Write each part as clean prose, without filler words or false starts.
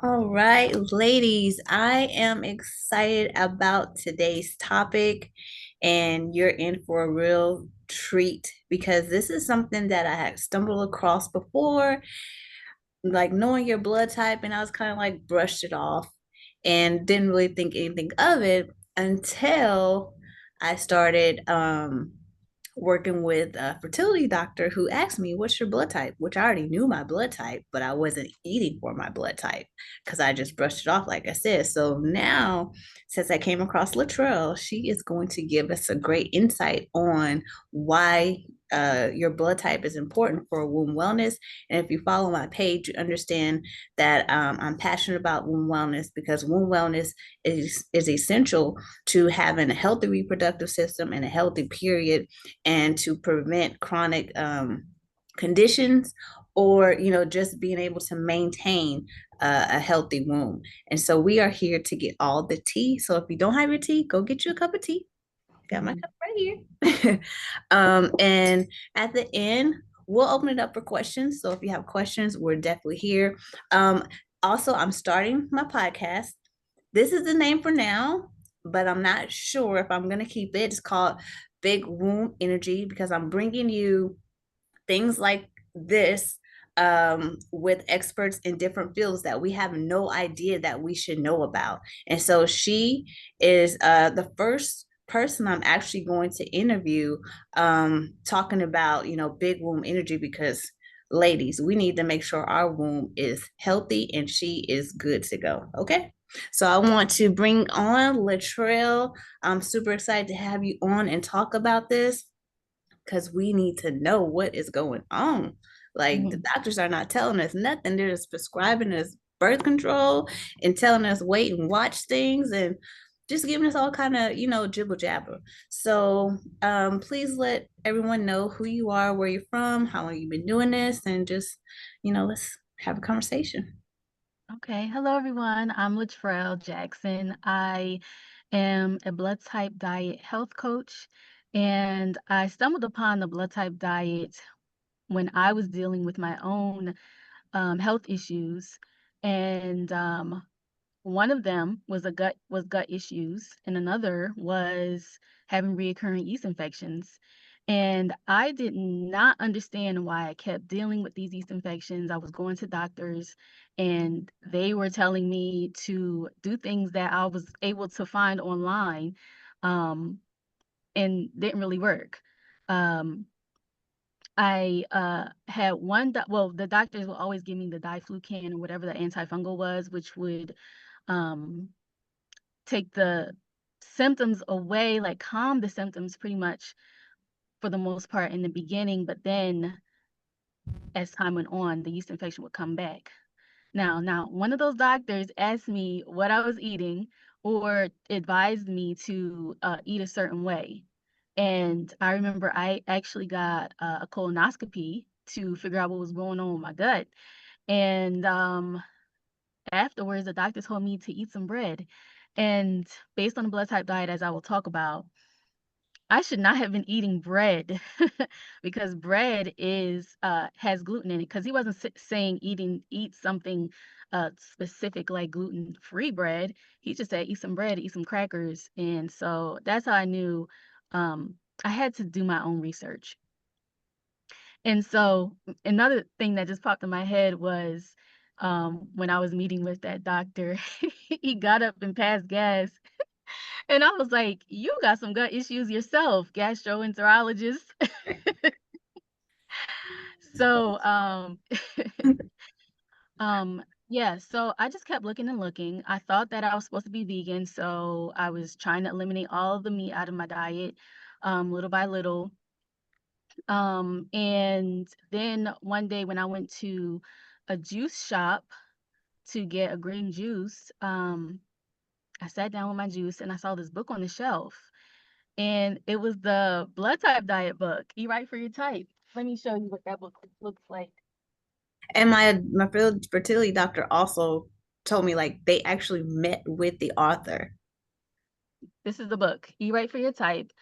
All right, ladies, I am excited about today's topic, and you're in for a real treat because this is something that I had stumbled across before, like knowing your blood type, and I was kind of like brushed it off and didn't really think anything of it until I started working with a fertility doctor who asked me, "What's your blood type?" Which I already knew my blood type, but I wasn't eating for my blood type because I just brushed it off, like I said. So now, since I came across Latrell, she is going to give us a great insight on why your blood type is important for womb wellness. And if you follow my page, you understand that I'm passionate about womb wellness because womb wellness is essential to having a healthy reproductive system and a healthy period, and to prevent chronic conditions, or just being able to maintain a healthy womb. And so we are here to get all the tea. So if you don't have your tea, go get you a cup of tea. Got my Mhm. cup right here. And at the end, we'll open it up for questions. So if you have questions, we're definitely here. Also, I'm starting my podcast. This is the name for now, but I'm not sure if I'm going to keep it. It's called Big Womb Energy because I'm bringing you things like this with experts in different fields that we have no idea that we should know about. And so she is the first person I'm actually going to interview, talking about, big womb energy, because ladies, we need to make sure our womb is healthy and she is good to go. Okay. So I want to bring on Latrell. I'm super excited to have you on and talk about this because we need to know what is going on. Like, the Mhm. doctors are not telling us nothing. They're just prescribing us birth control and telling us wait and watch things and just giving us all kind of, jibble jabber. So please let everyone know who you are, where you're from, how long you've been doing this, and just, let's have a conversation. Okay. Hello, everyone. I'm Latrell Jackson. I am a blood type diet health coach, and I stumbled upon the blood type diet when I was dealing with my own health issues, and one of them was gut issues, and another was having reoccurring yeast infections. And I did not understand why I kept dealing with these yeast infections. I was going to doctors, and they were telling me to do things that I was able to find online, um, and didn't really work. Um, I had well, the doctors will always give me the diflucan or whatever the antifungal was, which would um take the symptoms away, like calm the symptoms pretty much for the most part in the beginning, but then as time went on, the yeast infection would come back. Now, one of those doctors asked me what I was eating or advised me to eat a certain way. And I remember I actually got a colonoscopy to figure out what was going on with my gut. And afterwards, the doctor told me to eat some bread. And based on the blood type diet, as I will talk about, I should not have been eating bread because bread is has gluten in it. Because he wasn't saying eat something specific like gluten-free bread. He just said eat some bread, eat some crackers, and so that's how I knew um, I had to do my own research. And so another thing that just popped in my head was when I was meeting with that doctor, he got up and passed gas. And I was like, you got some gut issues yourself, gastroenterologist. So, um, yeah, so I just kept looking and looking. I thought that I was supposed to be vegan, so I was trying to eliminate all of the meat out of my diet, little by little. And then one day when I went to a juice shop to get a green juice, I sat down with my juice and I saw this book on the shelf. And it was the blood type diet book. Eat right for your type. Let me show you what that book looks like. And my fertility doctor also told me, like, they actually met with the author. This is the book. Eat right for your type.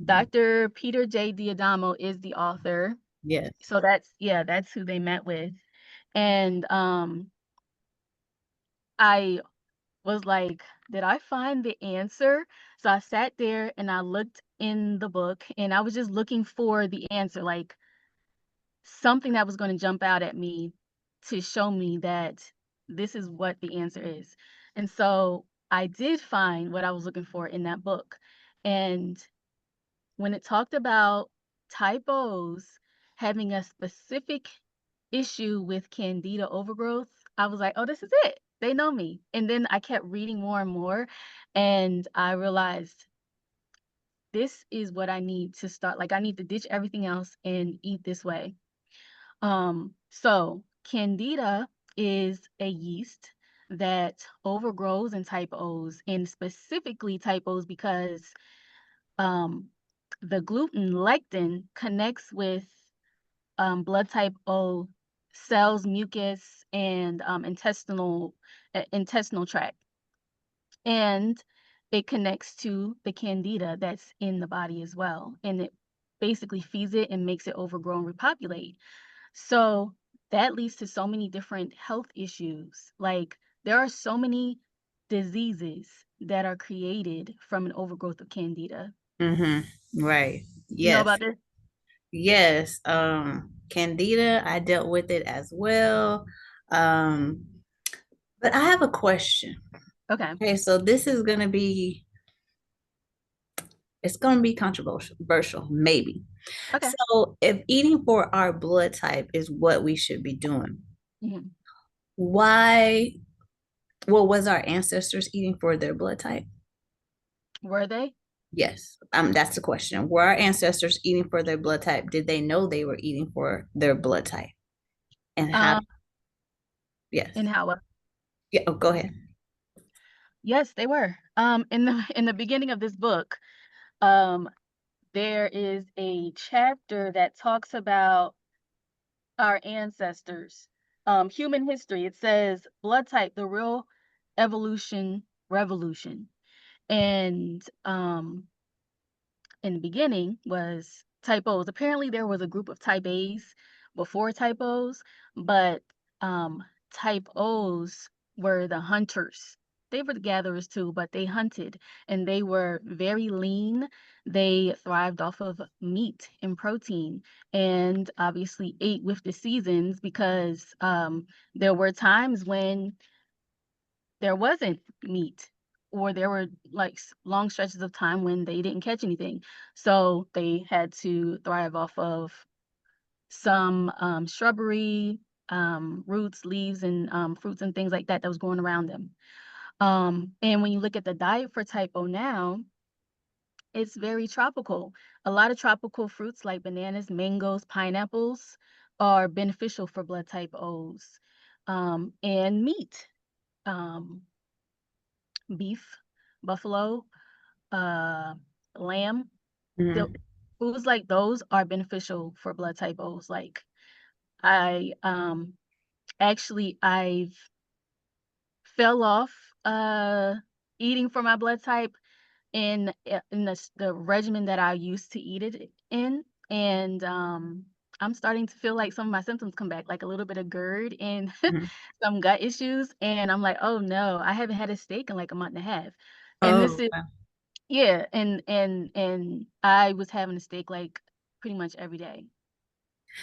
Mhm. Dr. Peter J. Diadamo is the author. Yes. So that's yeah, that's who they met with. And I was like, did I find the answer? So I sat there and I looked in the book and I was just looking for the answer, like something that was going to jump out at me to show me that this is what the answer is. And so I did find what I was looking for in that book. And when it talked about typos having a specific issue with candida overgrowth, I was like, oh, this is it. They know me. And then I kept reading more and more, and I realized this is what I need to start. Like, I need to ditch everything else and eat this way. So candida is a yeast that overgrows in type O's, and specifically type O's because um, the gluten lectin connects with blood type O cells, mucus, and intestinal tract, and it connects to the candida that's in the body as well, and it basically feeds it and makes it overgrow and repopulate. So that leads to so many different health issues. Like there are so many diseases that are created from an overgrowth of candida. Right. You know Yes. about this? Yes. Candida, I dealt with it as well. Um, but I have a question. Okay. Okay, so this is gonna be it's gonna be controversial, maybe. Okay. So if eating for our blood type is what we should be doing, Mhm. why, well, was our ancestors eating for their blood type? Were they? Yes. That's the question. Were our ancestors eating for their blood type? Did they know they were eating for their blood type? And how, Um, yes. and how? Yeah, oh, go ahead. Yes, they were. In the in the beginning of this book, um, there is a chapter that talks about our ancestors, human history. It says blood type, the real evolution revolution, and in the beginning was typos. Apparently, there was a group of type A's before typos, but um, type O's were the hunters. They were the gatherers too, but they hunted and they were very lean. They thrived off of meat and protein and obviously ate with the seasons because there were times when there wasn't meat or there were like long stretches of time when they didn't catch anything. So they had to thrive off of some shrubbery, roots, leaves, and fruits and things like that that was growing around them. And when you look at the diet for type O now, it's very tropical. A lot of tropical fruits like bananas, mangoes, pineapples are beneficial for blood type O's. And meat. Um, Beef, buffalo, uh, lamb. The Mhm. foods like those are beneficial for blood type O's. Like I actually I've fell off eating for my blood type in the regimen that I used to eat it in, and I'm starting to feel like some of my symptoms come back, like a little bit of GERD and Mhm. some gut issues, and I'm like, oh no, I haven't had a steak in like a month and a half, and this Oh, is wow. yeah, and I was having a steak, like, pretty much every day.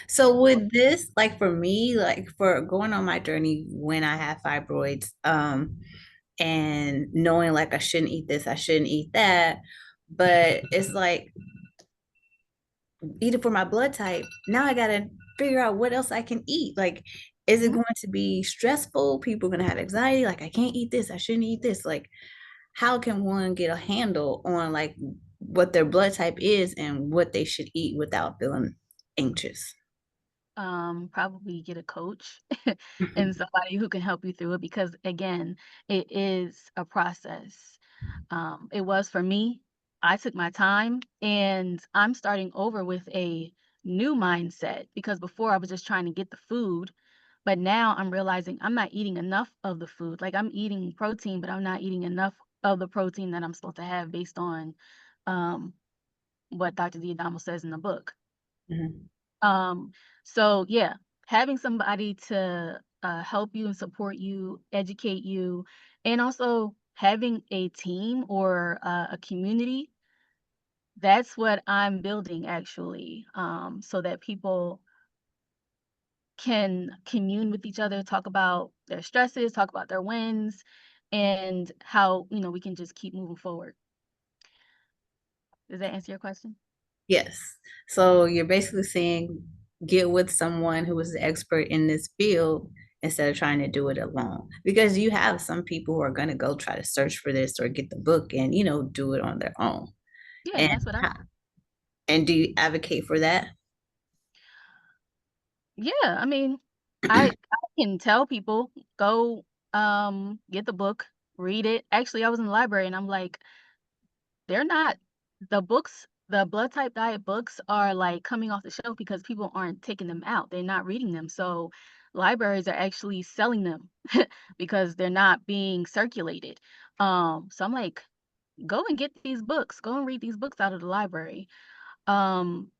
So with this, like for me, like for going on my journey when I have fibroids, and knowing like I shouldn't eat this, I shouldn't eat that, but it's like eat it for my blood type. Now I gotta figure out what else I can eat. Like, is it Mhm. going to be stressful? People are gonna have anxiety. Like, I can't eat this. I shouldn't eat this. Like, how can one get a handle on like what their blood type is and what they should eat without feeling anxious? Probably get a coach and somebody who can help you through it because, again, it is a process. It was for me. I took my time, and I'm starting over with a new mindset because before I was just trying to get the food, but now I'm realizing I'm not eating enough of the food. Like, I'm eating protein, but I'm not eating enough of the protein that I'm supposed to have based on um, what Dr. Diadamo says in the book. Mhm. Um, so yeah, having somebody to help you and support you, educate you, and also having a team or a community. That's what I'm building actually, so that people can commune with each other, talk about their stresses, talk about their wins, and how, we can just keep moving forward. Does that answer your question? Yes. So you're basically saying get with someone who is the expert in this field instead of trying to do it alone. Because you have some people who are going to go try to search for this or get the book and, do it on their own. Yeah, and And that's what I do. and do you advocate for that? Yeah, I mean, I can tell people, "Go, get the book, read it." Actually, I was in the library and I'm like, "They're not the blood type diet books are, like, coming off the shelf because people aren't taking them out. They're not reading them, so libraries are actually selling them because they're not being circulated." So I'm like, "Go and get these books. Go and read these books out of the library." Um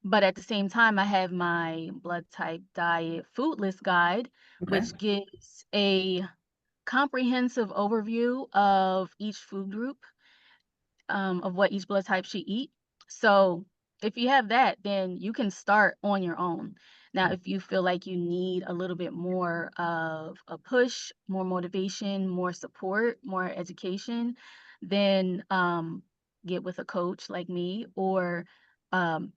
But at the same time, I have my blood type diet food list guide, Okay. which gives a comprehensive overview of each food group, of what each blood type should eat. So if you have that, then you can start on your own. Now, if you feel like you need a little bit more of a push, more motivation, more support, more education, then get with a coach like me. Or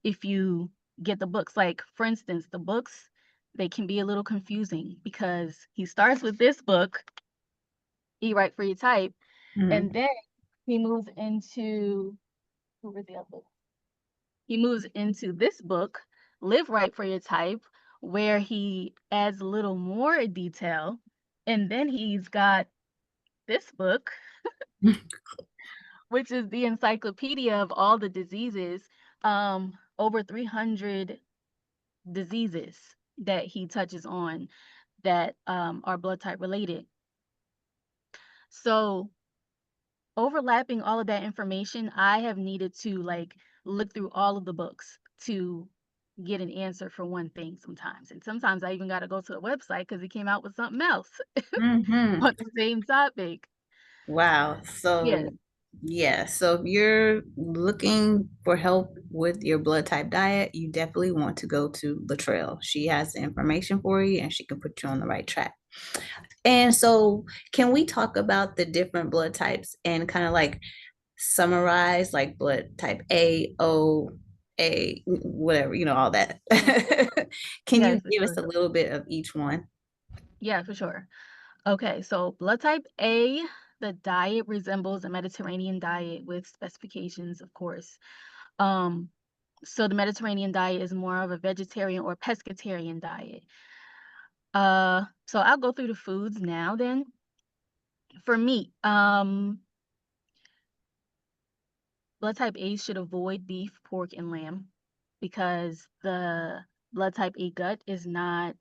if you get the books, like for instance, the books, they can be a little confusing because he starts with this book, Eat Right for Your Type, and Mhm. then he moves into where's the other book? He moves into this book, Live Right for Your Type, where he adds a little more detail. And then he's got this book, which is the encyclopedia of all the diseases, over 300 diseases that he touches on that are blood type related. So overlapping all of that information, I have needed to like look through all of the books to get an answer for one thing sometimes. And sometimes I even got to go to the website because it came out with something else Hmm. on the same topic. Wow. Yeah, So if you're looking for help with your blood type diet, you definitely want to go to Latrell. She has the information for you and she can put you on the right track. And so, can we talk about the different blood types and kind of like summarize like blood type A, O, A, whatever, all that? Can yeah, you for give us sure. a little bit of each one? Yeah, for sure. Okay, so blood type A, the diet resembles a Mediterranean diet with specifications, of course. Um, so the Mediterranean diet is more of a vegetarian or pescatarian diet. So I'll go through the foods now then. For meat, blood type A should avoid beef, pork, and lamb because the blood type A gut is not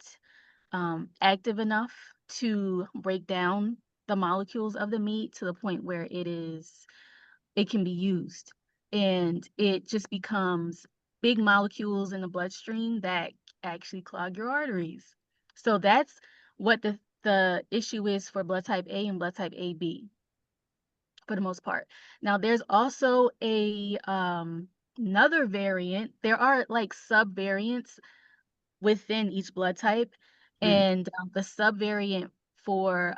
active enough to break down the molecules of the meat to the point where it can be used. And it just becomes big molecules in the bloodstream that actually clog your arteries. So that's what the issue is for blood type A and blood type AB for the most part. Now there's also a another variant. There are like subvariants within each blood type, Mm, and the subvariant for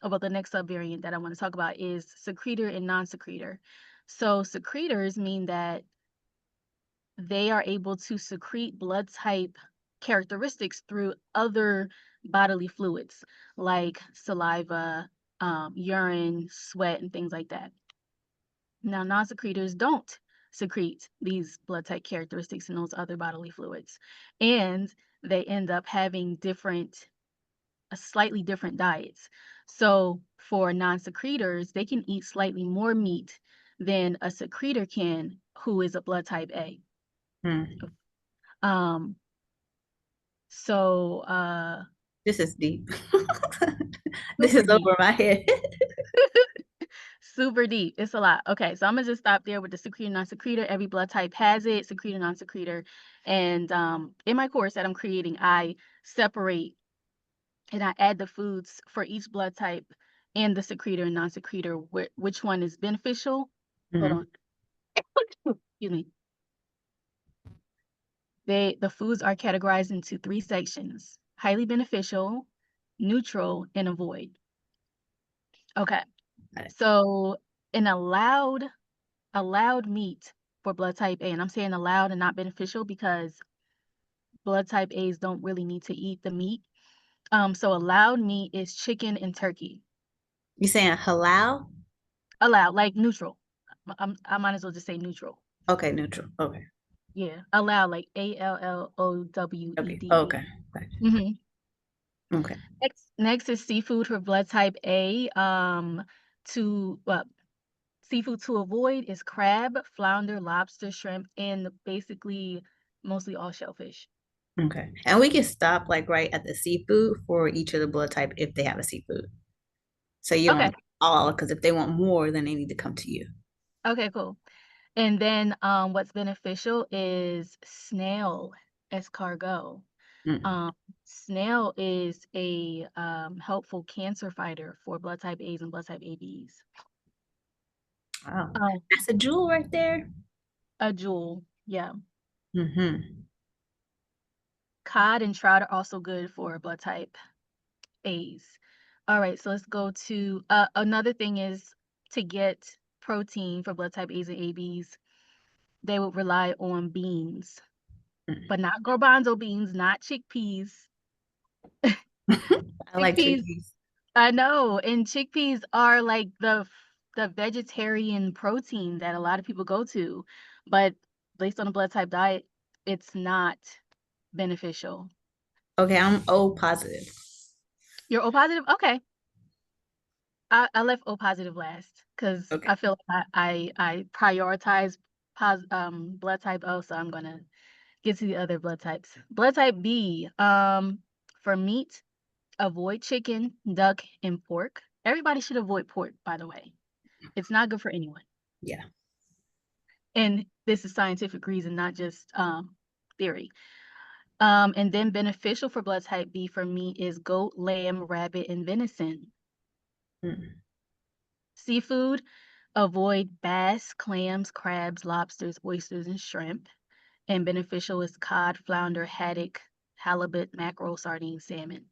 about the next subvariant that I want to talk about is secretor and non-secretor. So secretors mean that they are able to secrete blood type characteristics through other bodily fluids like saliva, urine, sweat, and things like that. Now, non-secretors don't secrete these blood type characteristics in those other bodily fluids, and they end up having slightly different diets. So for non-secretors, they can eat slightly more meat than a secretor can, who is a blood type A. mm. Um, so This is deep. This super is deep. over my head. Super deep. It's a lot. Okay, so I'm gonna just stop there with the secretor, non-secretor. Every blood type has it, secretor, non-secretor. And in my course that I'm creating, I separate. and I add the foods for each blood type and the secretor and non-secretor, which one is beneficial. Hold Hmm. on. Excuse me. The foods are categorized into three sections: highly beneficial, neutral, and avoid. Okay. Got it. So an allowed meat for blood type A, and I'm saying allowed and not beneficial because blood type A's don't really need to eat the meat. So allowed meat is chicken and turkey. You saying halal? Allowed, like neutral. I might as well just say neutral. Okay, neutral. Okay. Yeah, allowed, like Okay. ALLOWED. Okay. Okay. Mm-hmm. Okay. Next is seafood for blood type A. To Seafood to avoid is crab, flounder, lobster, shrimp, and basically mostly all shellfish. Okay. And we can stop like right at the seafood for each of the blood type if they have a seafood. So you don't Okay. want all because if they want more, then they need to come to you. Okay, cool. And then what's beneficial is snail escargot. Mm. Um, Snail is a helpful cancer fighter for blood type A's and blood type ABs. Wow. Um, That's a jewel right there. a jewel, yeah. Mm-hmm. Cod and trout are also good for blood type A's. All right, so let's go to another thing is to get protein for blood type A's and ABs, they would rely on beans, but not garbanzo beans, not chickpeas. I like Chickpeas, chickpeas. I know, and chickpeas are like the vegetarian protein that a lot of people go to, but based on a blood type diet, it's not beneficial. Okay, I'm O positive. You're O positive? Okay. I left O positive last because Okay. I feel like I prioritize blood type O, so I'm gonna get to the other blood types. Blood type B, for meat, avoid chicken, duck, and pork. Everybody should avoid pork, by the way. It's not good for anyone. Yeah. And this is scientific reason, not just theory. And then beneficial for blood type B for me is goat, lamb, rabbit, and venison. Mm. Seafood, avoid bass, clams, crabs, lobsters, oysters, and shrimp. And beneficial is cod, flounder, haddock, halibut, mackerel, sardine, salmon.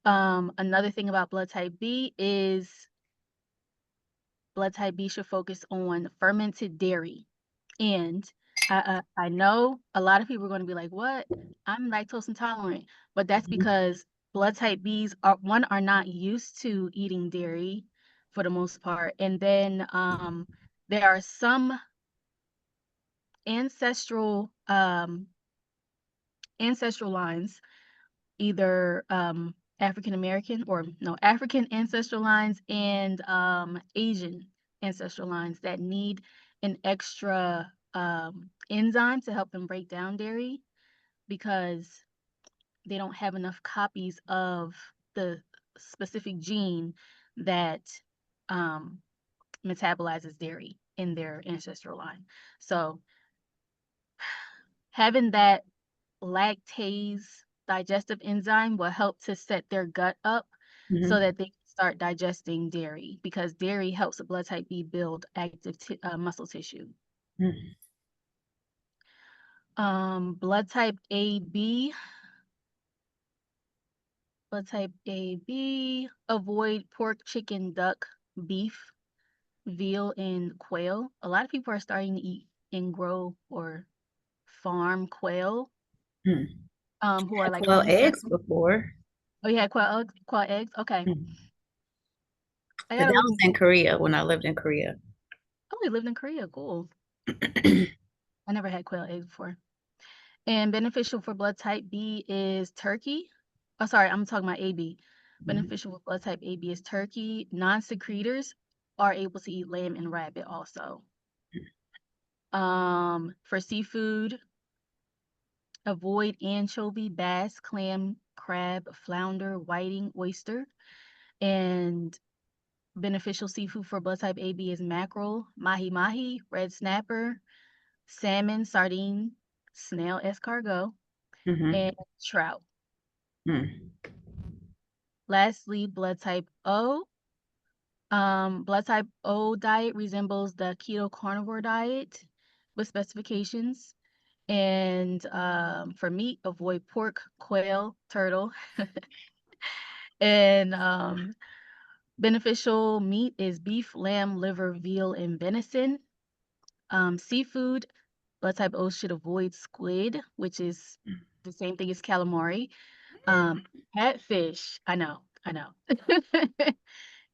Another thing about blood type B is blood type B should focus on fermented dairy. And I know a lot of people are going to be like, "What? I'm lactose intolerant," but that's because blood type Bs are not used to eating dairy for the most part, and then there are some ancestral ancestral lines, either African American or no African ancestral lines and Asian ancestral lines that need an extra enzyme to help them break down dairy because they don't have enough copies of the specific gene that um, metabolizes dairy in their ancestral line. So having that lactase digestive enzyme will help to set their gut up so Mm-hmm. that they can start digesting dairy because dairy helps the blood type B build active muscle tissue. Mm. Blood type AB, blood type AB, avoid pork, chicken, duck, beef, veal, and quail. A lot of people are starting to eat and grow or farm quail, Mm. who are Had like quail eggs homesteaders. before. Oh, you had quail eggs? Okay. Mm. I Because gotta that look was into. in Korea when I lived in Korea. Oh, we lived in Korea. Cool. I never had quail eggs before. And beneficial for blood type B is turkey. Oh, sorry, I'm talking about AB. Mhm. Beneficial for blood type AB is turkey. Non-secretors are able to eat lamb and rabbit also. For seafood, avoid anchovy, bass, clam, crab, flounder, whiting, oyster. And beneficial seafood for blood type AB is mackerel, mahi-mahi, red snapper, salmon, sardine, snail escargot, Mhm. and trout. Mm. Lastly, blood type O. Blood type O diet resembles the keto carnivore diet with specifications. And for meat, avoid pork, quail, turtle. And beneficial meat is beef, lamb, liver, veal, and venison. Seafood, blood type O should avoid squid, which is the same thing as calamari. Catfish, I know.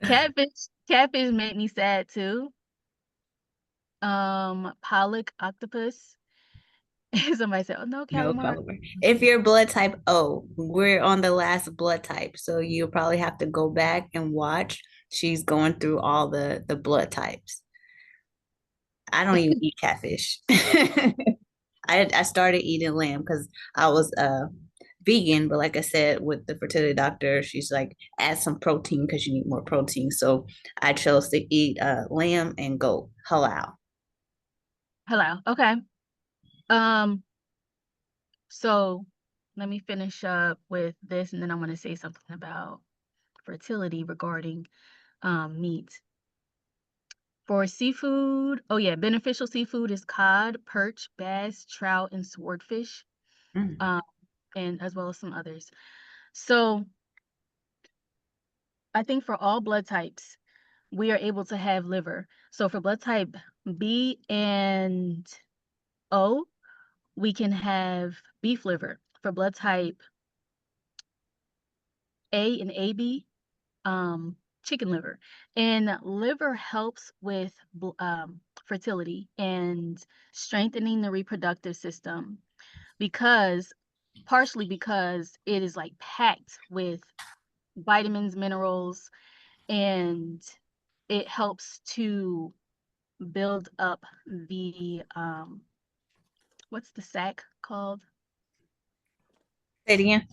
Catfish made me sad too. Pollock, octopus. Somebody said, "Oh no, No calamari." color. If you're blood type O, we're on the last blood type, so you'll probably have to go back and watch. She's going through all the blood types. I don't even eat catfish. I started eating lamb because I was vegan, but like I said, with the fertility doctor, she's like, add some protein because you need more protein. So I chose to eat lamb and goat halal. Hello. Okay. Um, so let me finish up with this, and then I'm going to say something about fertility regarding meat. For seafood, oh yeah, beneficial seafood is cod, perch, bass, trout, and swordfish, Mm. um, and as well as some others. So I think for all blood types, we are able to have liver. So for blood type B and O, we can have beef liver. For blood type A and AB, chicken liver. And liver helps with fertility and strengthening the reproductive system because partially because it is like packed with vitamins, minerals, and it helps to build up the what's the sac called? Say it again.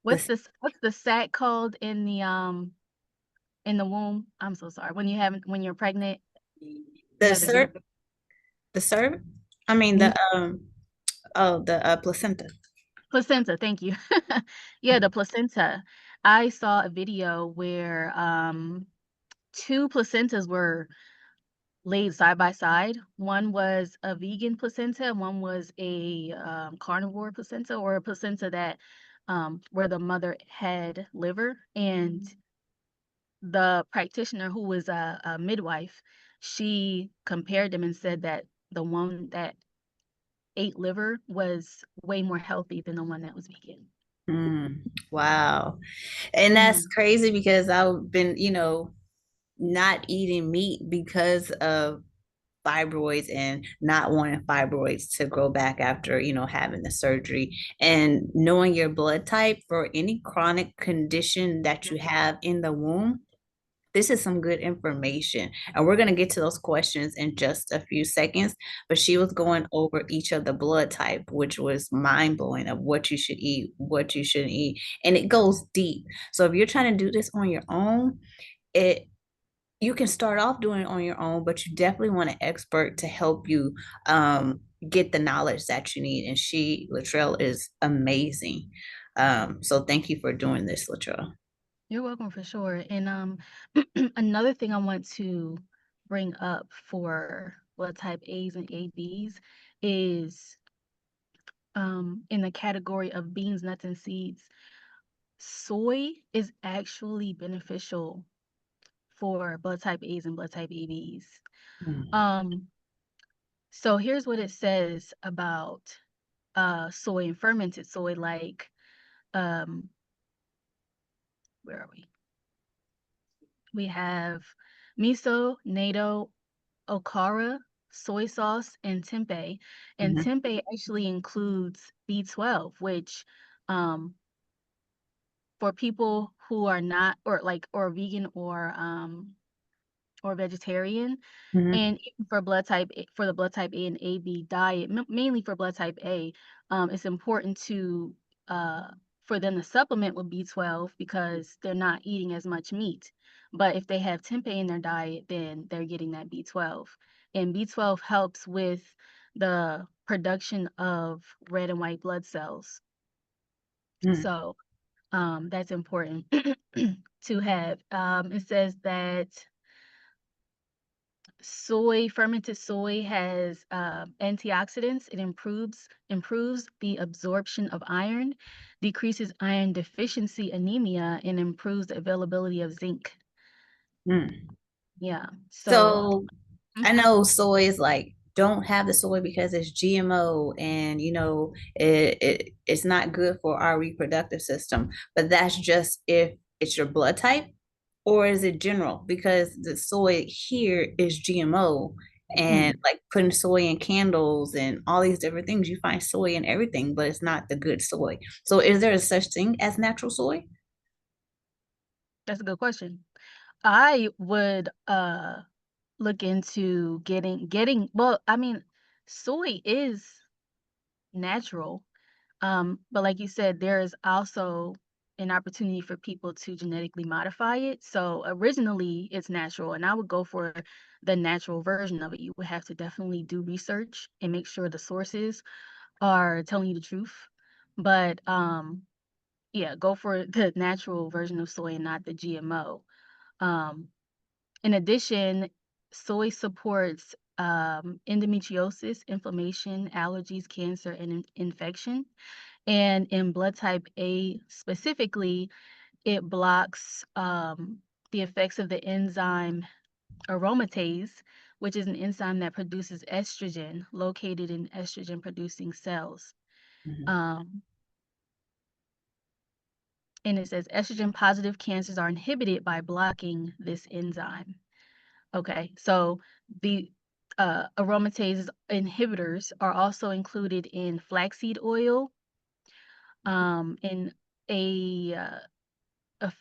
This What's the sac called in the womb? I'm so sorry. When you're pregnant, you the have the baby. cert the cert. I mean Mhm. the placenta. Placenta, thank you. Yeah, the placenta. I saw a video where two placentas were laid side by side. One was a vegan placenta, and one was a carnivore placenta, or a placenta that where the mother had liver. And the practitioner, who was a midwife, she compared them and said that the one that ate liver was way more healthy than the one that was vegan. Mm, wow. And that's Mhm. crazy because I've been, not eating meat because of fibroids and not wanting fibroids to grow back after, having the surgery. And knowing your blood type for any chronic condition that you have in the womb, this is some good information. And we're going to get to those questions in just a few seconds. But she was going over each of the blood type, which was mind blowing of what you should eat, what you shouldn't eat. And it goes deep. So if you're trying to do this on your own, it you can start off doing it on your own, but you definitely want an expert to help you get the knowledge that you need. And Latrell, is amazing. So thank you for doing this, Latrell. You're welcome for sure. And another thing I want to bring up for blood type A's and ABs is in the category of beans, nuts, and seeds. Soy is actually beneficial for blood type A's and blood type ABs. Mm. Um, so here's what it says about soy and fermented soy, like um, where are we? We have miso, natto, okara, soy sauce, and tempeh. And Mhm. tempeh actually includes B12, which um, for people who are not or vegan or vegetarian, Mhm. and even for for the blood type A and AB diet, mainly for blood type A, it's important to uh, for them to supplement with B12 because they're not eating as much meat. But if they have tempeh in their diet, then they're getting that B12. And B12 helps with the production of red and white blood cells. Mm. So that's important. to have. It says that fermented soy has antioxidants. It improves the absorption of iron, decreases iron deficiency anemia, and improves the availability of zinc. Mm. Yeah. So, So mm, I know soy is like don't have the soy because it's GMO and it's not good for our reproductive system. But that's just if it's your blood type, or is it general? Because the soy here is GMO and mm, like putting soy in candles and all these different things. You find soy in everything, but it's not the good soy. So is there a such thing as natural soy? that's a good question. I would look into getting well, I mean, soy is natural. But like you said, there is also an opportunity for people to genetically modify it. So originally it's natural, and I would go for the natural version of it. You would have to definitely do research and make sure the sources are telling you the truth. But yeah, go for the natural version of soy and not the GMO. Um, in addition, soy supports endometriosis, inflammation, allergies, cancer, and infection. And in blood type A specifically, it blocks the effects of the enzyme aromatase, which is an enzyme that produces estrogen located in estrogen producing cells. Mhm. Um, and it says estrogen positive cancers are inhibited by blocking this enzyme. Okay, so the aromatase inhibitors are also included in flaxseed oil, in a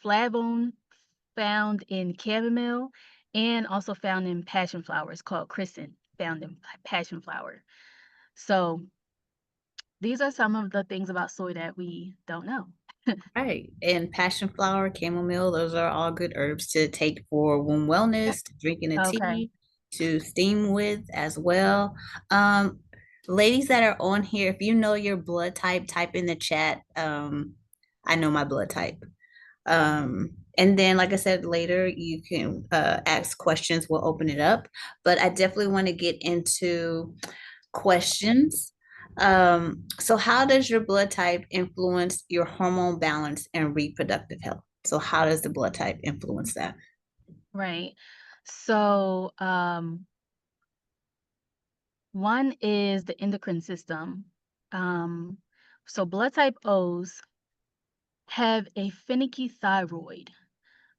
flavone found in chamomile, and also found in passion flower. It's called chrysin, found in passion flower. So these are some of the things about soy that we don't know. Right. And passion flower, chamomile, those are all good herbs to take for wound wellness, to drink in a Okay. tea, to steam with as well. Um, Ladies that are on here, if you know your blood type, type in the chat. I know my blood type. And then, like I said, later you can ask questions. We'll open it up. But I definitely want to get into questions. So how does your blood type influence your hormone balance and reproductive health? So how does the blood type influence that? Right. So, one is the endocrine system. Um, so blood type O's have a finicky thyroid.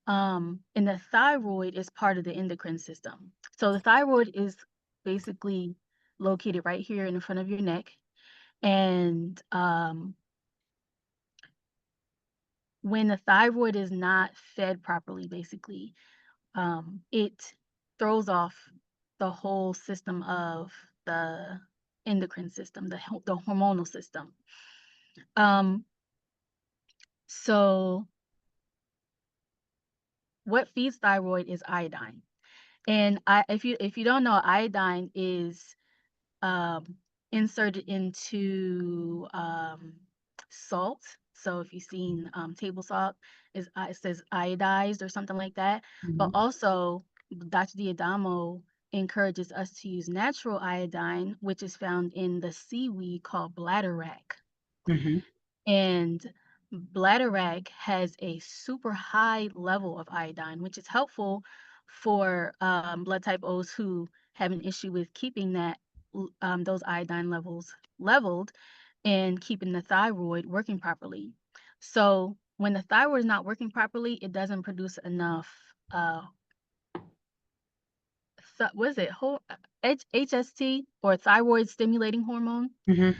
And the thyroid is part of the endocrine system. So the thyroid is basically located right here in the front of your neck. And when the thyroid is not fed properly, basically, it throws off the whole system of the endocrine system, the hormonal system. Um, so what feeds thyroid is iodine. And if you don't know, iodine is um, inserted into salt. So if you've seen table salt, it says iodized or something like that. But Mhm, also, Dr. Diadamo encourages us to use natural iodine, which is found in the seaweed called bladderwrack. mhm, And bladderwrack has a super high level of iodine, which is helpful for blood type O's who have an issue with keeping those iodine levels leveled and keeping the thyroid working properly. So when the thyroid is not working properly, it doesn't produce enough. What is it? HST or thyroid stimulating hormone. mhm,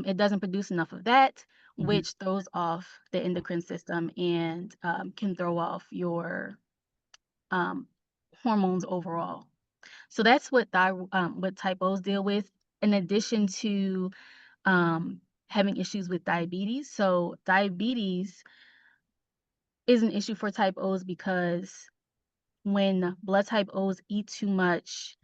It doesn't produce enough of that, mhm. which throws off the endocrine system and can throw off your um, hormones overall. So that's what type O's deal with, in addition to um, having issues with diabetes. So diabetes is an issue for type O's because when blood type O's eat too much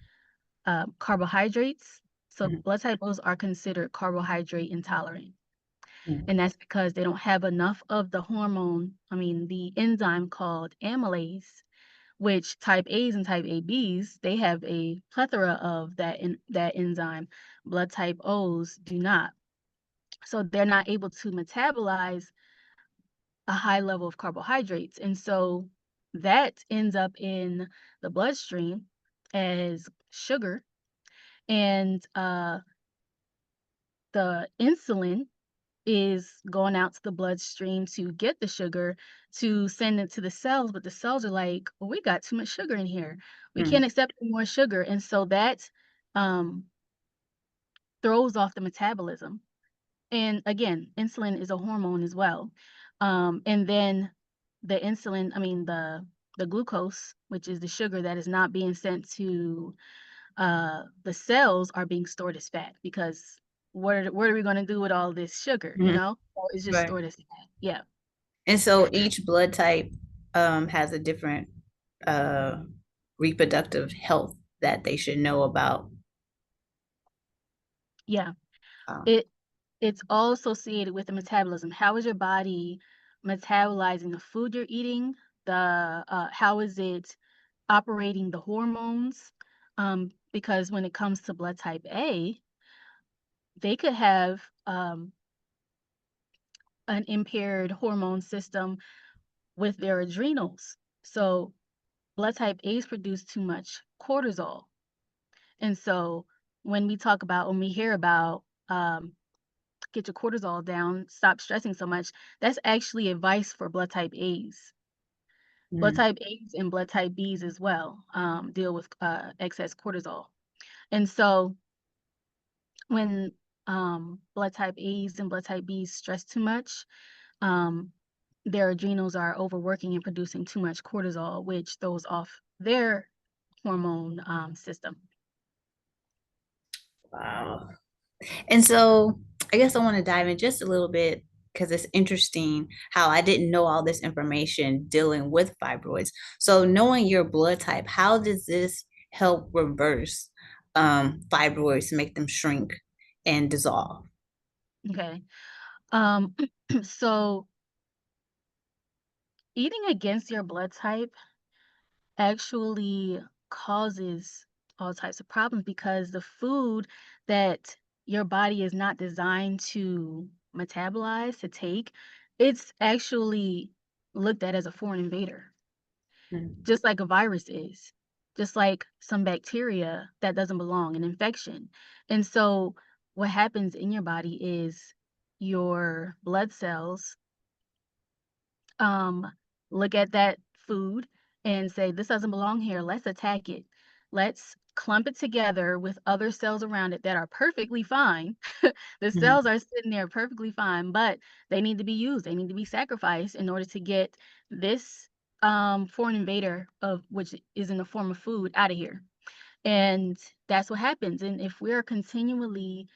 carbohydrates, so Mhm. blood type O's are considered carbohydrate intolerant. Mm. And that's because they don't have enough of the hormone, the enzyme called amylase, which type A's and type ABs, they have a plethora of that enzyme. Blood type O's do not. So they're not able to metabolize a high level of carbohydrates. And so that ends up in the bloodstream as sugar. And the insulin is going out to the bloodstream to get the sugar to send it to the cells, but the cells are like, well, we got too much sugar in here. We Mm. can't accept any more sugar. And so that um, throws off the metabolism. And again, insulin is a hormone as well. And then the insulin, the glucose, which is the sugar that is not being sent to the cells, are being stored as fat because what are we going to do with all this sugar? Mhm. So it's just Right. stored as fat. Yeah, And so each blood type has a different uh, reproductive health that they should know about. yeah. Um, It it's all associated with the metabolism. How is your body metabolizing the food you're eating? The how is it operating the hormones? Because when it comes to blood type A, they could have an impaired hormone system with their adrenals. So blood type A's produce too much cortisol. And so when we hear about get your cortisol down, stop stressing so much, that's actually advice for blood type A's. Blood mm, type A's and blood type B's as well deal with excess cortisol. And so when blood type A's and blood type B's stress too much, um, their adrenals are overworking and producing too much cortisol, which throws off their hormone system. wow. And so I guess I want to dive in just a little bit because it's interesting how I didn't know all this information dealing with fibroids. So knowing your blood type, how does this help reverse fibroids to make them shrink and dissolve? Okay. Um, so eating against your blood type actually causes all types of problems because the food that your body is not designed to metabolize, to take, it's actually looked at as a foreign invader, Mm. just like a virus is, just like some bacteria that doesn't belong, an infection. And so what happens in your body is your blood cells um, look at that food and say, this doesn't belong here. Let's attack it. Let's clump it together with other cells around it that are perfectly fine. The Mm. cells are sitting there perfectly fine, but they need to be used. They need to be sacrificed in order to get this foreign invader of which is in the form of food out of here. And that's what happens. And if we're continually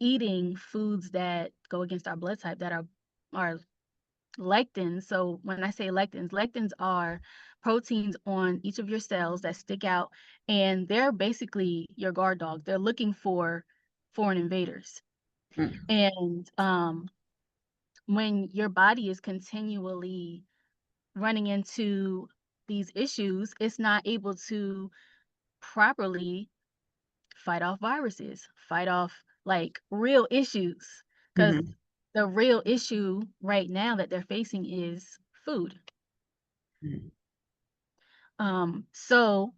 eating foods that go against our blood type that are lectins. So when I say lectins, lectins are proteins on each of your cells that stick out, and they're basically your guard dog. They're looking for foreign invaders. Mm. And when your body is continually running into these issues, it's not able to properly fight off viruses, fight off like real issues. Because Mhm. the real issue right now that they're facing is food. Mhm. So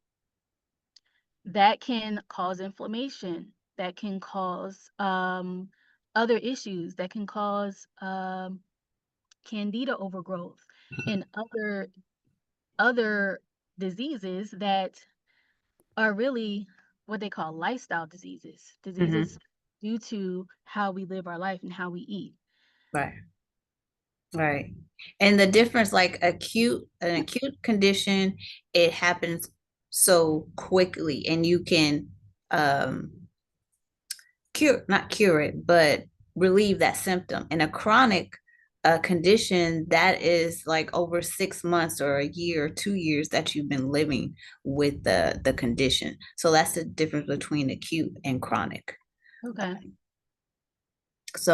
that can cause inflammation, that can cause other issues, that can cause candida overgrowth and other diseases that are really what they call lifestyle diseases, Mhm. diseases due to how we live our life and how we eat. Right. Right. And the difference, like an acute condition, it happens so quickly and you can um not cure it, but relieve that symptom. And a chronic condition that is like over 6 months or a year or 2 years that you've been living with the condition. So that's the difference between acute and chronic. Okay.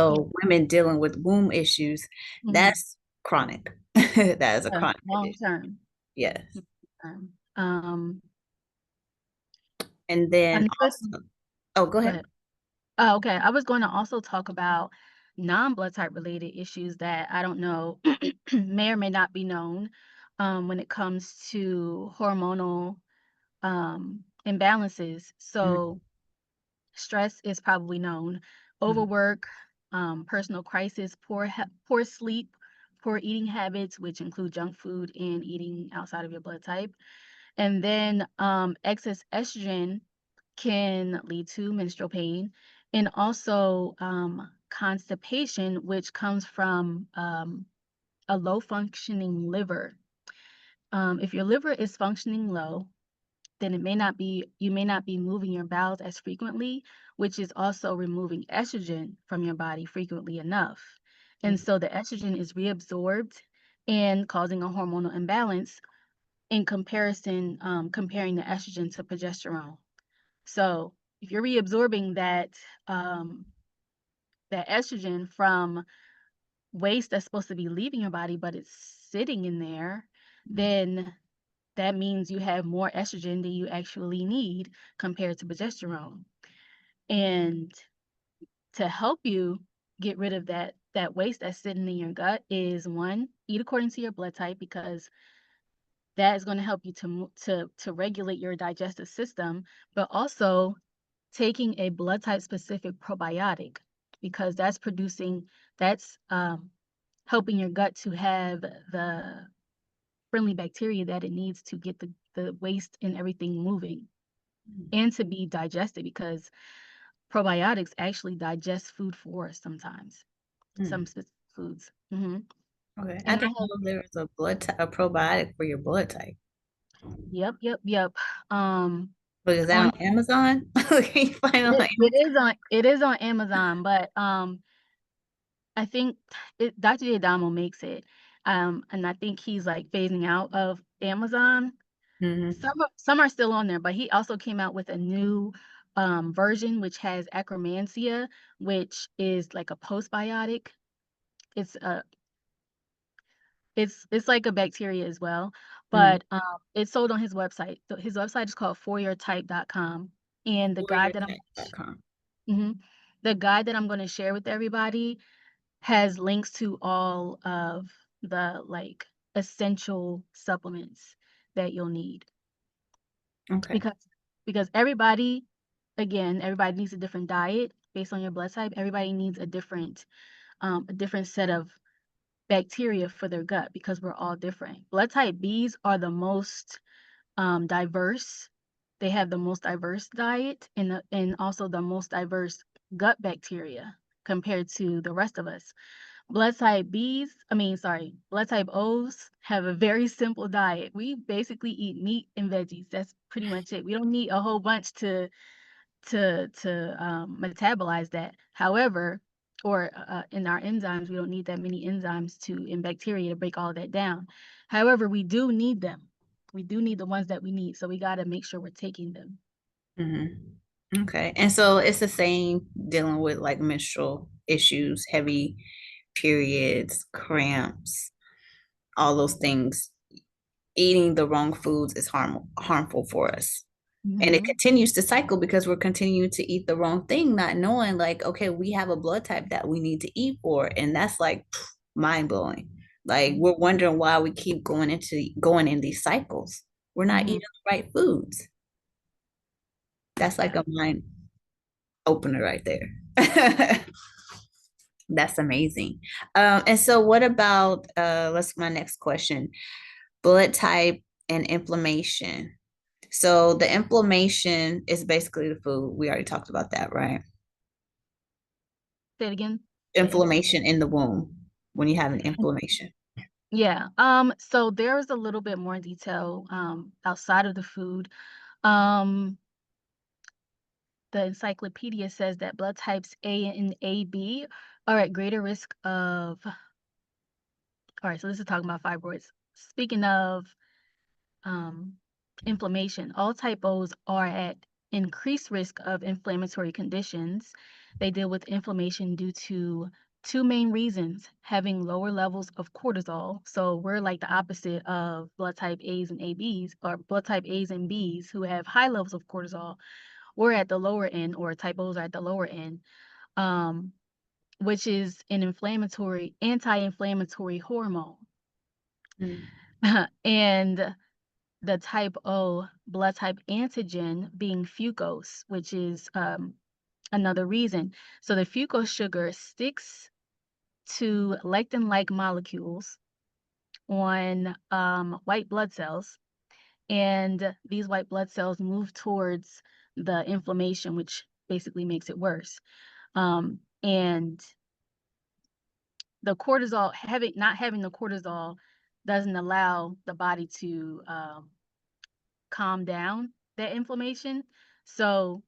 Yeah. So women dealing with womb issues, Hmm. that's chronic. That is a Yeah. chronic Long condition. term. Yes. Long term. And then Another, also, oh, go go ahead. ahead. Oh, okay. I was going to also talk about non-blood type related issues that I don't know may or may not be known when it comes to hormonal imbalances. Mm, So stress is probably known, mm, overwork, personal crisis, poor sleep, poor eating habits, which include junk food and eating outside of your blood type, and then excess estrogen can lead to menstrual pain and also constipation, which comes from a low functioning liver. If your liver is functioning low, then you may not be moving your bowels as frequently, which is also removing estrogen from your body frequently enough. And mm, so the estrogen is reabsorbed and causing a hormonal imbalance in comparison, comparing the estrogen to progesterone. So if you're reabsorbing um, that estrogen from waste that's supposed to be leaving your body, but it's sitting in there, then that means you have more estrogen than you actually need compared to progesterone. And to help you get rid of that waste that's sitting in your gut is one, eat according to your blood type because that is going to help you to regulate your digestive system, but also taking a blood type specific probiotic because that's helping your gut to have the friendly bacteria that it needs to get the waste and everything moving and to be digested because probiotics actually digest food for us sometimes, some mm. specific foods. Hmm. Okay. I And it didn't has, know there was a a probiotic for your blood type. yep, yep, yep. But is that On on Amazon? Can you find it on it is on Amazon, but I think Dr. Adamo makes it. And I think he's like phasing out of Amazon. Amazon? Some are still on there, but he also came out with a new version which has acromantia, which is like a postbiotic. It's a it's like a bacteria as well, Mm-hmm. but it's sold on his website. So his website is called foryourtype.com, and Warriortype.com. mhm, the guide that I'm going to share with everybody has links to all of the like essential supplements that you'll need Okay. because everybody, again, everybody needs a different diet based on your blood type. Everybody needs a different set of bacteria for their gut because we're all different. Blood type Bs are the most diverse. They have the most diverse diet and also the most diverse gut bacteria compared to the rest of us. Blood type O's have a very simple diet. We basically eat meat and veggies. That's pretty much it. We don't need a whole bunch to metabolize that. However, or in our enzymes, we don't need that many enzymes to in bacteria to break all of that down. However, we do need them. We do need the ones that we need, so we got to make sure we're taking them. Mm-hmm. Okay. And so it's the same dealing with like menstrual issues, heavy periods, cramps, all those things. Eating the wrong foods is harmful for us. And it Hmm. continues to cycle because we're continuing to eat the wrong thing, not knowing like, okay, we have a blood type that we need to eat for. And that's like mind blowing. Like we're wondering why we keep going in these cycles. We're not eating Hmm. the right foods. That's like Yeah. a mind opener right there. That's amazing. And so what about let's my next question. Blood type and inflammation. So the inflammation is basically the food. We already talked about that, right? Say it again. The Inflammation in the womb when you have an inflammation. Yeah. So there's a little bit more detail outside of the food. Um, the encyclopedia says that blood types A and AB are at greater risk of, all right, so this is talking about fibroids. Speaking of um inflammation, all type O's are at increased risk of inflammatory conditions. They deal with inflammation due to two main reasons: having lower levels of cortisol. So we're like the opposite of blood type A's and ABs, or blood type A's and B's who have high levels of cortisol. We're at the lower end, or type O's are at the lower end, um, which is an anti-inflammatory hormone. Mm. And the type O blood type antigen being fucose, which is another reason. So the fucose sugar sticks to lectin-like molecules on white blood cells, and these white blood cells move towards the inflammation, which basically makes it worse. And the cortisol, not having the cortisol, doesn't allow the body to calm down that inflammation. So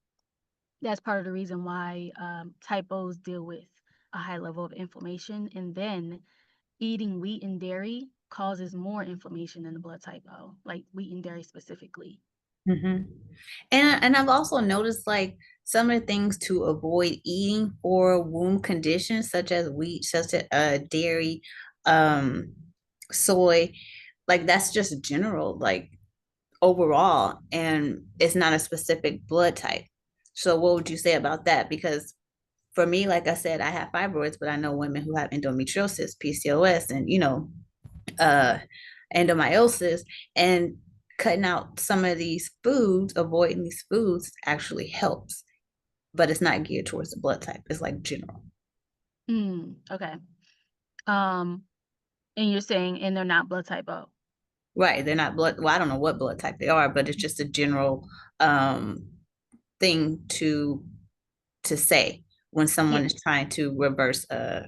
that's part of the reason why type O's deal with a high level of inflammation. And then eating wheat and dairy causes more inflammation in the blood type O, like wheat and dairy specifically. Hmm. And I've also noticed like some of the things to avoid eating for womb conditions such as wheat, such as dairy, um, soy, like that's just general, like overall, and it's not a specific blood type. So what would you say about that? Because for me, like I said, I have fibroids, but I know women who have endometriosis, PCOS, and uh, endomyosis, and cutting out some of these foods, avoiding these foods actually helps, but it's not geared towards the blood type. It's like general. Okay. Um, and you're saying, and they're not blood type O. Right. They're not blood. Well, I don't know what blood type they are, but it's just a general um, thing to say when Yeah, someone is trying to reverse a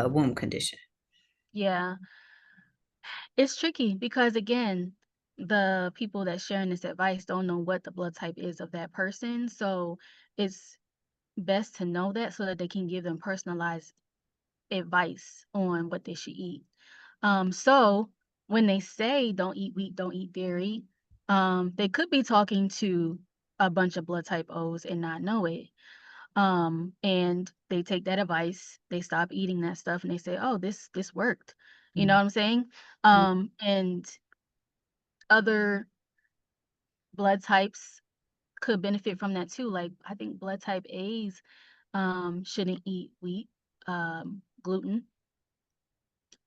womb condition. yeah. It's tricky because again, the people that sharing this advice don't know what the blood type is of that person. So it's best to know that so that they can give them personalized advice on what they should eat. So when they say don't eat wheat, don't eat dairy, they could be talking to a bunch of blood type O's and not know it. And they take that advice, they stop eating that stuff, and they say, "Oh, this worked." You know what I'm saying? And other blood types could benefit from that too. Like I think blood type A's shouldn't eat wheat, gluten.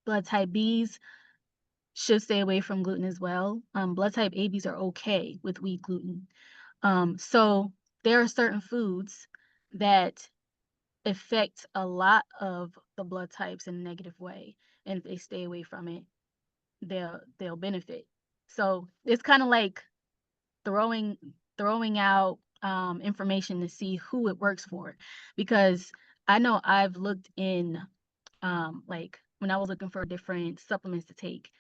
Blood type B's should stay away from gluten as well. Blood type ABs are okay with wheat gluten. So there are certain foods that affect a lot of the blood types in a negative way, and if they stay away from it, they'll benefit. So it's kind of like throwing throwing out information to see who it works for, because I know I've looked in like when I was looking for different supplements to take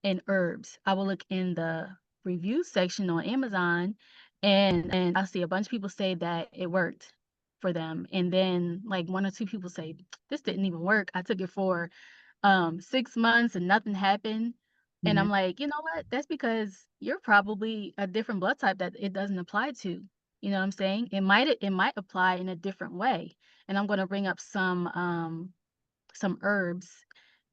and herbs, I will look in the review section on Amazon, and I see a bunch of people say that it worked for them. And then like one or two people say, this didn't even work. I took it for 6 months and nothing happened. And Mm-hmm. I'm like, you know what? That's because you're probably a different blood type that it doesn't apply to. You know what I'm saying? It might apply in a different way. And I'm gonna bring up some herbs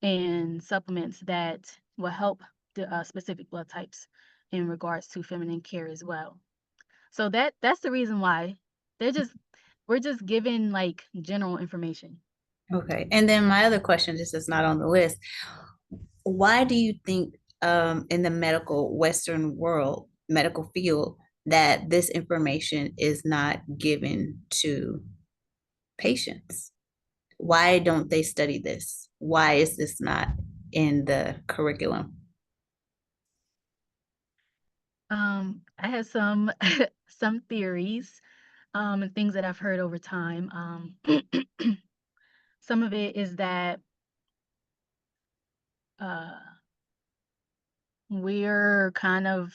and supplements that will help the specific blood types in regards to feminine care as well. So that's the reason why they're just we're just giving like general information. Okay. And then my other question, this is not on the list. Why do you think in the medical Western world, medical field, that this information is not given to patients? Why don't they study this? Why is this not in the curriculum? I have some some theories and things that I've heard over time. Some of it is that uh, we're kind of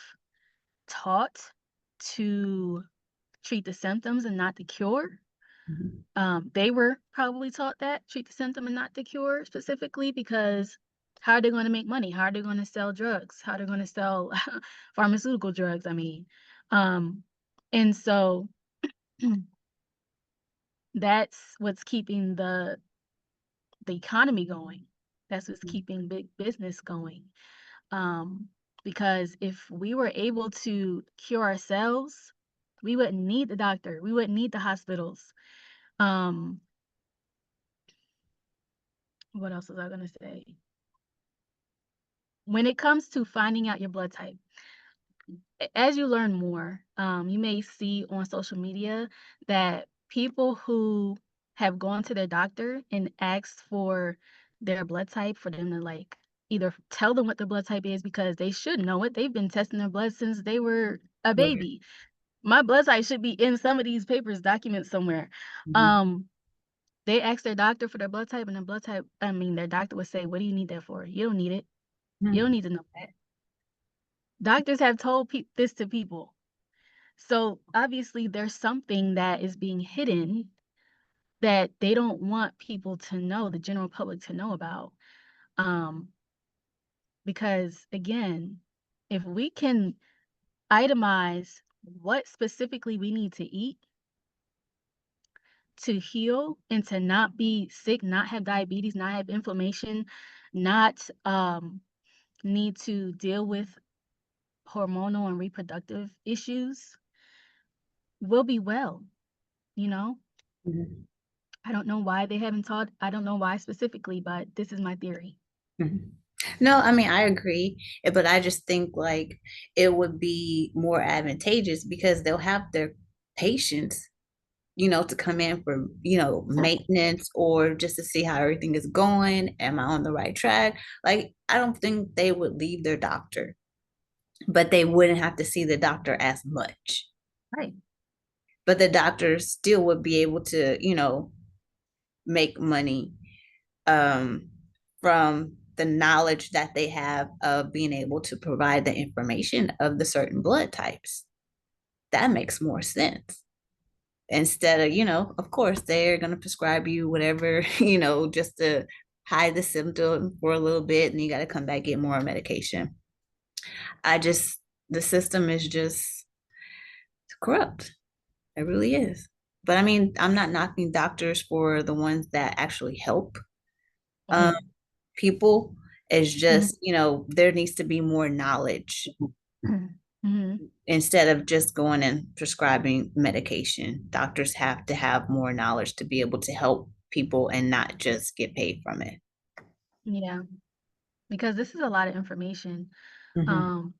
taught to treat the symptoms and not the cure. Mhm. They were probably taught that, treat the symptom and not the cure, specifically because how are they going to make money? How are they going to sell drugs? How are they going to sell pharmaceutical drugs? I mean, um, and so That's what's keeping the economy going. That's what's keeping big business going. Um, because if we were able to cure ourselves, we wouldn't need the doctor. We wouldn't need the hospitals. Um, what else was I gonna say? When it comes to finding out your blood type, as you learn more, you may see on social media that people who have gone to their doctor and asked for their blood type for them to like either tell them what their blood type is because they should know it. They've been testing their blood since they were a Right. baby. My blood type should be in some of these papers, documents somewhere. Mhm. Um, they ask their doctor for their blood type, and their doctor would say, "What do you need that for? You don't need it. You don't Mhm. need to know that." Doctors have told this to people. So obviously there's something that is being hidden that they don't want people to know, the general public to know about. Um, because again, if we can itemize what specifically we need to eat to heal and to not be sick, not have diabetes, not have inflammation, not need to deal with hormonal and reproductive issues, we'll be well, you know? Mhm. I don't know why they haven't taught. I don't know why specifically, but this is my theory. Mhm. No, I mean, I agree, but I just think like it would be more advantageous because they'll have their patients, to come in for, maintenance or just to see how everything is going. Am I on the right track? Like, I don't think they would leave their doctor, but they wouldn't have to see the doctor as much. Right. But the doctor still would be able to, make money um, from the knowledge that they have of being able to provide the information of the certain blood types. That makes more sense. Instead of, of course, they're going to prescribe you whatever, just to hide the symptom for a little bit, and you got to come back get more medication. I just, the system is just corrupt. It really is. But I mean, I'm not knocking doctors for the ones that actually help. Um, Mhm. people. It's Mhm. just, there needs to be more knowledge Mhm. instead of just going and prescribing medication. Doctors have to have more knowledge to be able to help people and not just get paid from it. Yeah, because this is a lot of information. Hmm. Um,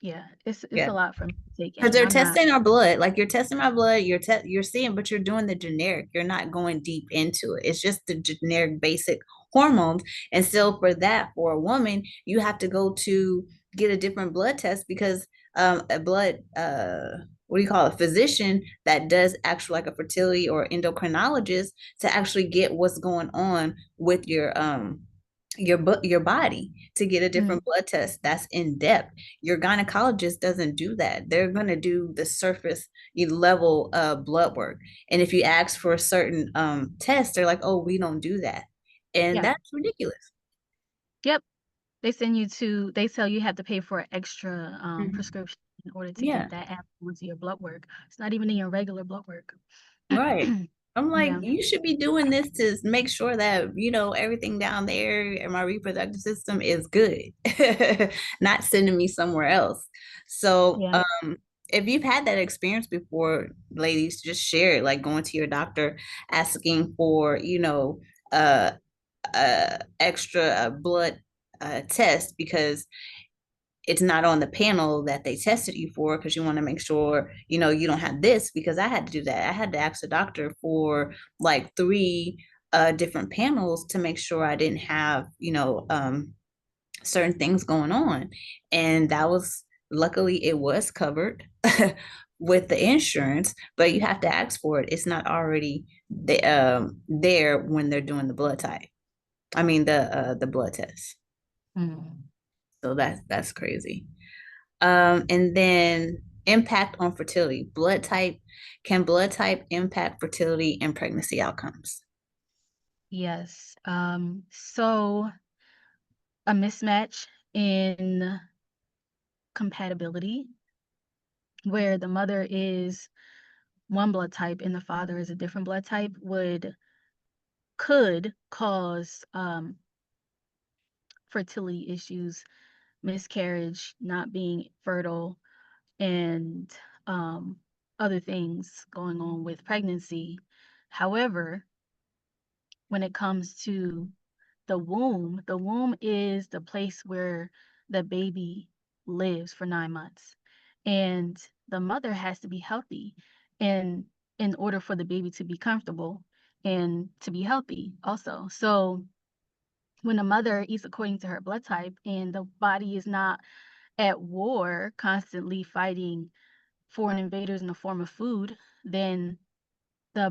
yeah, it's Yeah. a lot for me to take in, Because and they're I'm not. testing our blood, like you're testing my blood, you're seeing, but you're doing the generic. You're not going deep into it. It's just the generic basic hormones. And still, for that, for a woman, you have to go to get a different blood test because a blood what do you call it, physician that does actually like a fertility or endocrinologist to actually get what's going on with your body to get a Mm, different blood test that's in depth. Your gynecologist doesn't do that. They're going to do the surface level blood work. And if you ask for a certain test, they're like, oh, we don't do that. And yeah. that's ridiculous. Yep. They tell you have to pay for an extra Mhm. prescription in order to get Yeah. that added onto your blood work. It's not even in your regular blood work. Right. I'm like, Yeah. you should be doing this to make sure that, everything down there in my reproductive system is good, not sending me somewhere else. So, Yeah. if you've had that experience before, ladies, just share it, like going to your doctor, asking for, uh, extra blood test because it's not on the panel that they tested you for because you want to make sure you don't have this. Because I had to do that. I had to ask the doctor for like three different panels to make sure I didn't have certain things going on. And that was, luckily it was covered with the insurance, but you have to ask for it. It's not already there when they're doing the blood type. I mean the blood test. Mm. So that's crazy. And then impact on fertility. Blood type. Can blood type impact fertility and pregnancy outcomes? Yes. So a mismatch in compatibility where the mother is one blood type and the father is a different blood type could cause fertility issues, miscarriage, not being fertile, and um, other things going on with pregnancy. However, when it comes to the womb is the place where the baby lives for 9 months. And the mother has to be healthy and in order for the baby to be comfortable and to be healthy also. So when a mother eats according to her blood type and the body is not at war, constantly fighting foreign invaders in the form of food, then the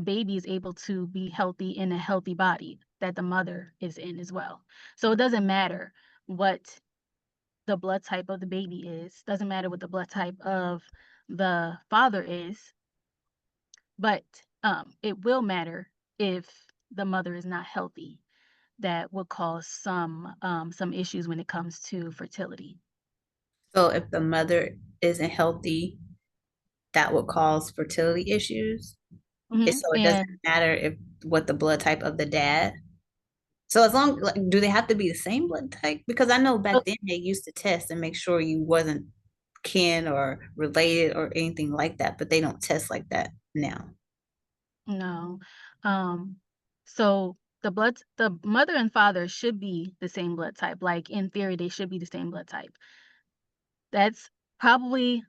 baby is able to be healthy in a healthy body that the mother is in as well. So it doesn't matter what the blood type of the baby is, doesn't matter what the blood type of the father is, but it will matter if the mother is not healthy. That will cause some issues when it comes to fertility. So if the mother isn't healthy, that would cause fertility issues. So it doesn't And matter if what the blood type of the dad. So as long like do they have to be the same blood type? Because I know back then they used to test and make sure you wasn't kin or related or anything like that, but they don't test like that now. No. Um, so the mother and father should be the same blood type. Like in theory, they should be the same blood type. That's probably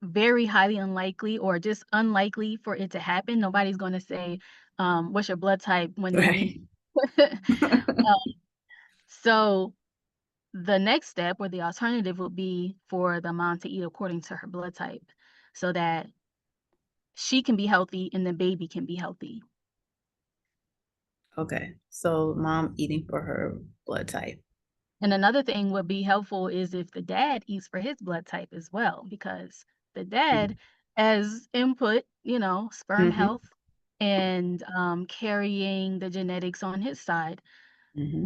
very highly unlikely or just unlikely for it to happen. Nobody's going to say, what's your blood type when they meet. Right. So the next step or the alternative would be for the mom to eat according to her blood type so that she can be healthy and the baby can be healthy. Okay. So mom eating for her blood type. And another thing would be helpful is if the dad eats for his blood type as well, because the dad has input, sperm Mm-hmm. health and carrying the genetics on his side. Mm-hmm.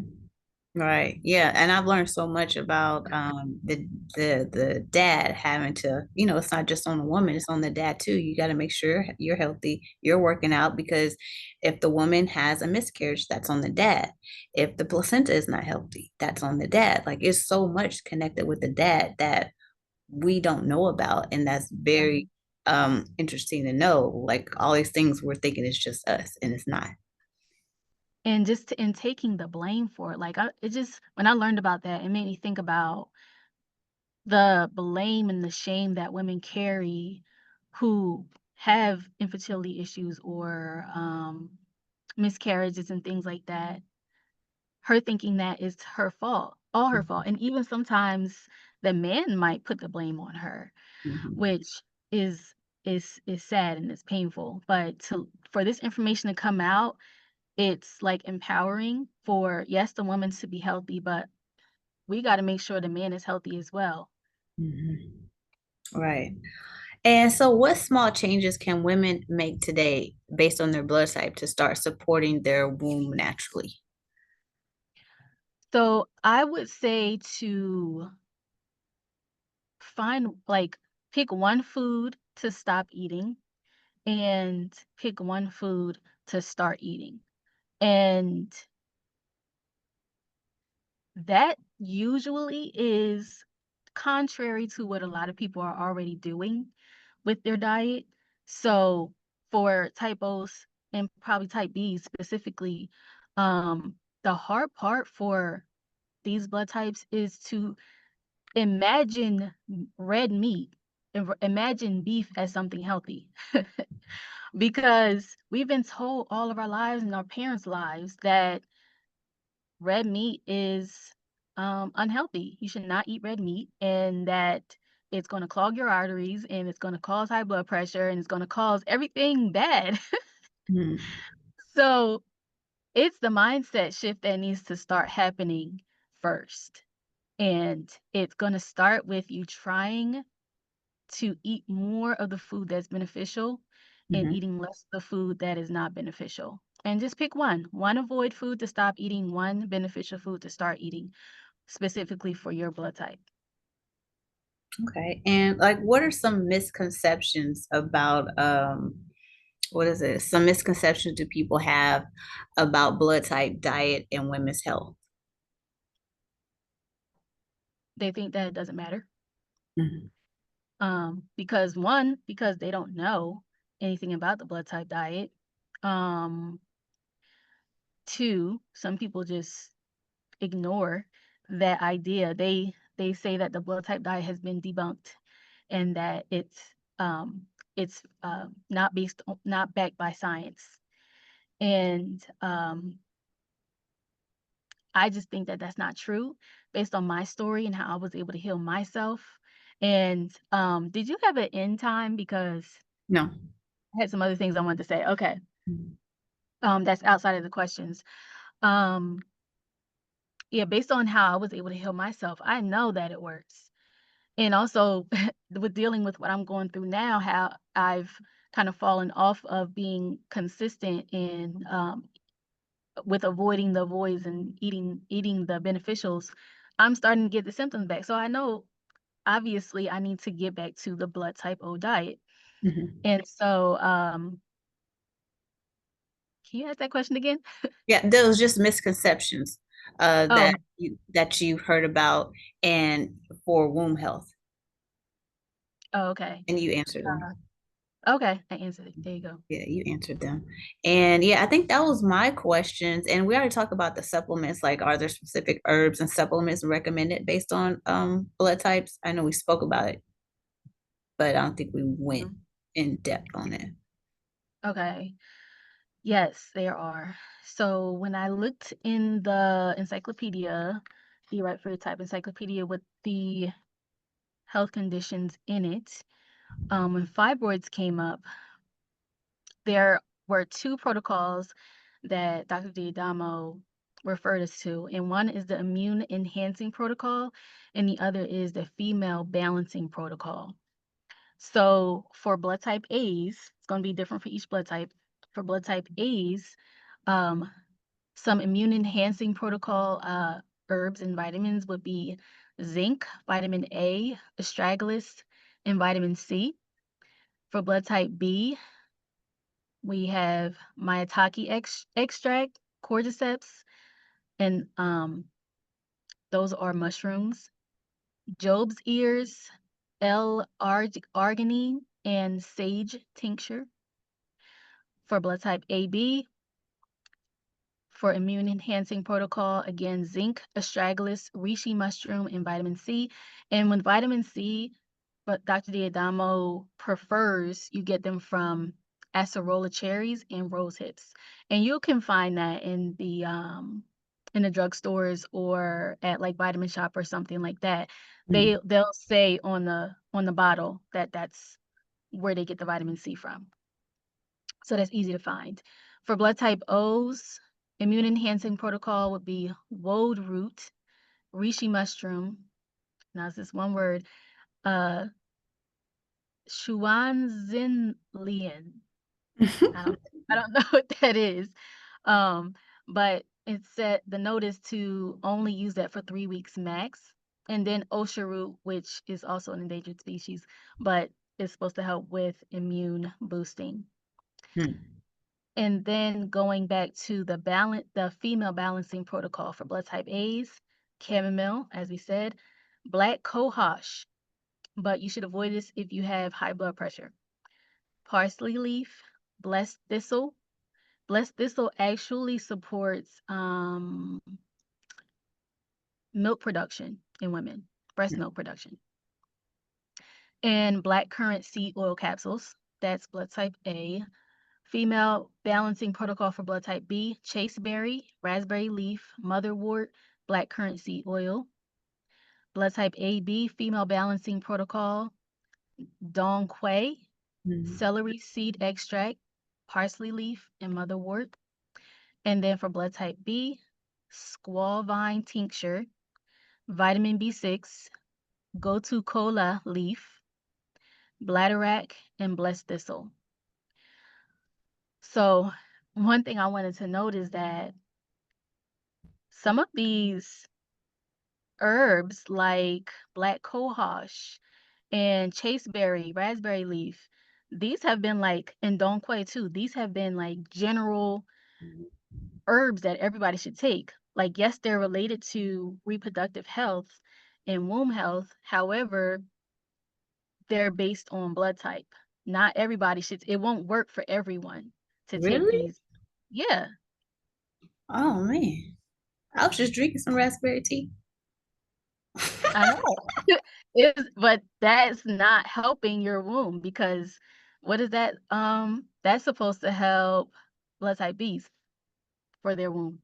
Right. Yeah. And I've learned so much about the dad having to, it's not just on the woman, it's on the dad too. You got to make sure you're healthy, you're working out because if the woman has a miscarriage, that's on the dad. If the placenta is not healthy, that's on the dad. Like it's so much connected with the dad that we don't know about. And that's very interesting to know. Like all these things we're thinking it's just us and it's not. And just in taking the blame for it, like it just when I learned about that, it made me think about the blame and the shame that women carry who have infertility issues or miscarriages and things like that, her thinking that it's her fault, all her fault. And even sometimes the man might put the blame on her, Mhm. which is is sad and it's painful. But to for this information to come out, it's like empowering for yes, the woman to be healthy, but we got to make sure the man is healthy as well. Mhm. Right. And so, what small changes can women make today based on their blood type to start supporting their womb naturally? So I would say to find like pick one food to stop eating and pick one food to start eating. And that usually is contrary to what a lot of people are already doing with their diet. So for type O's and probably type B specifically, the hard part for these blood types is to imagine red meat, imagine beef as something healthy. Because we've been told all of our lives and our parents' lives that red meat is unhealthy. You should not eat red meat, and that it's going to clog your arteries and it's going to cause high blood pressure and it's going to cause everything bad. Mhm. So it's the mindset shift that needs to start happening first. And it's going to start with you trying to eat more of the food that's beneficial and Mhm. eating less of the food that is not beneficial. And just pick one. One avoid food to stop eating, one beneficial food to start eating, specifically for your blood type. Okay. And like what are some misconceptions about what is it? Some misconceptions do people have about blood type, diet, and women's health? They think that it doesn't matter. Mhm. Because one, because they don't know anything about the blood type diet. Um, Two, some people just ignore that idea. They say that the blood type diet has been debunked and that it's not not backed by science. And I just think that that's not true based on my story and how I was able to heal myself. And did you have an end time? Because No. I had some other things I wanted to say. Okay. Mhm. That's outside of the questions. Um, yeah, based on how I was able to heal myself, I know that it works. And also with dealing with what I'm going through now, how I've kind of fallen off of being consistent in with avoiding the voids and eating the beneficials, I'm starting to get the symptoms back. So I know obviously I need to get back to the blood type O diet. Mhm. And so can you ask that question again? Yeah, those just misconceptions Oh, that you've heard about and for womb health, oh, okay. and you answered them. Okay, I answered it. There you go. Yeah, you answered them. And yeah, I think that was my questions. And we already talked about the supplements, like are there specific herbs and supplements recommended based on blood types? I know we spoke about it, but I don't think we went Mhm. in depth on it. Okay. Yes, there are. So when I looked in the encyclopedia, the right food type encyclopedia with the health conditions in it, when fibroids came up, there were two protocols that Dr. Diadamo referred us to, and one is the immune enhancing protocol, and the other is the female balancing protocol. So for blood type A's, it's going to be different for each blood type. For blood type A's, um, some immune enhancing protocol herbs and vitamins would be zinc, vitamin A, astragalus, and vitamin C. For blood type B, we have maitake extract, cordyceps, and those are mushrooms. Job's ears, L-arginine, and sage tincture. For blood type AB, for immune enhancing protocol, again, zinc, astragalus, reishi mushroom, and vitamin C. And with vitamin C, but Dr. Diadamo prefers you get them from acerola cherries and rose hips. And you can find that in the drugstores or at like Vitamin Shop or something like that. Mm, They'll say on the bottle that that's where they get the vitamin C from. So that's easy to find. For blood type O's, immune enhancing protocol would be woad root, reishi mushroom. Now it's this one word, uh, Shuanzinlian. I don't, I don't know what that is. Um, but it said the note is to only use that for 3 weeks max. And then osha root, which is also an endangered species, but it's supposed to help with immune boosting. mm, And then going back to the female balancing protocol for blood type A's, chamomile, as we said, black cohosh, but you should avoid this if you have high blood pressure. Parsley leaf, blessed thistle. Blessed thistle actually supports milk production in women, breast mm, milk production. And black currant seed oil capsules, that's blood type A. Female balancing protocol for blood type B, chasteberry, raspberry leaf, motherwort, black currant seed oil. Blood type AB, female balancing protocol, dong quai, mm, celery seed extract, parsley leaf, and motherwort. And then for blood type B, squaw vine tincture, vitamin B6, gotu kola leaf, bladderwrack, and blessed thistle. So one thing I wanted to note is that some of these herbs like black cohosh and chaseberry, raspberry leaf. These have been like, and donquay too. These have been like general herbs that everybody should take. Like, yes, they're related to reproductive health and womb health. However, they're based on blood type. Not everybody should, it won't work for everyone to take Really? these. Yeah, Oh man. I was just drinking some raspberry tea. I know. But that's not helping your womb because what is that? That's supposed to help blood type Bs for their womb.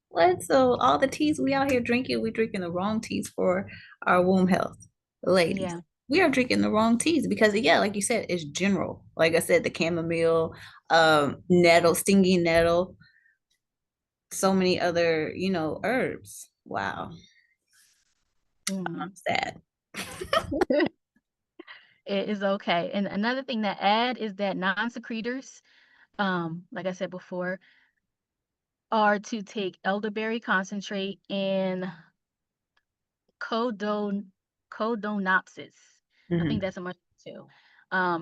What? So all the teas we out here drinking, we drinking the wrong teas for our womb health. Ladies, Yeah. we are drinking the wrong teas because yeah, like you said, it's general. Like I said, the chamomile, nettle, stinging nettle, so many other, herbs. Wow. I'm Mhm. sad. It is okay. And another thing to add is that non-secretors, like I said before, are to take elderberry concentrate and codon codonopsis. I think Hmm. that's a much too.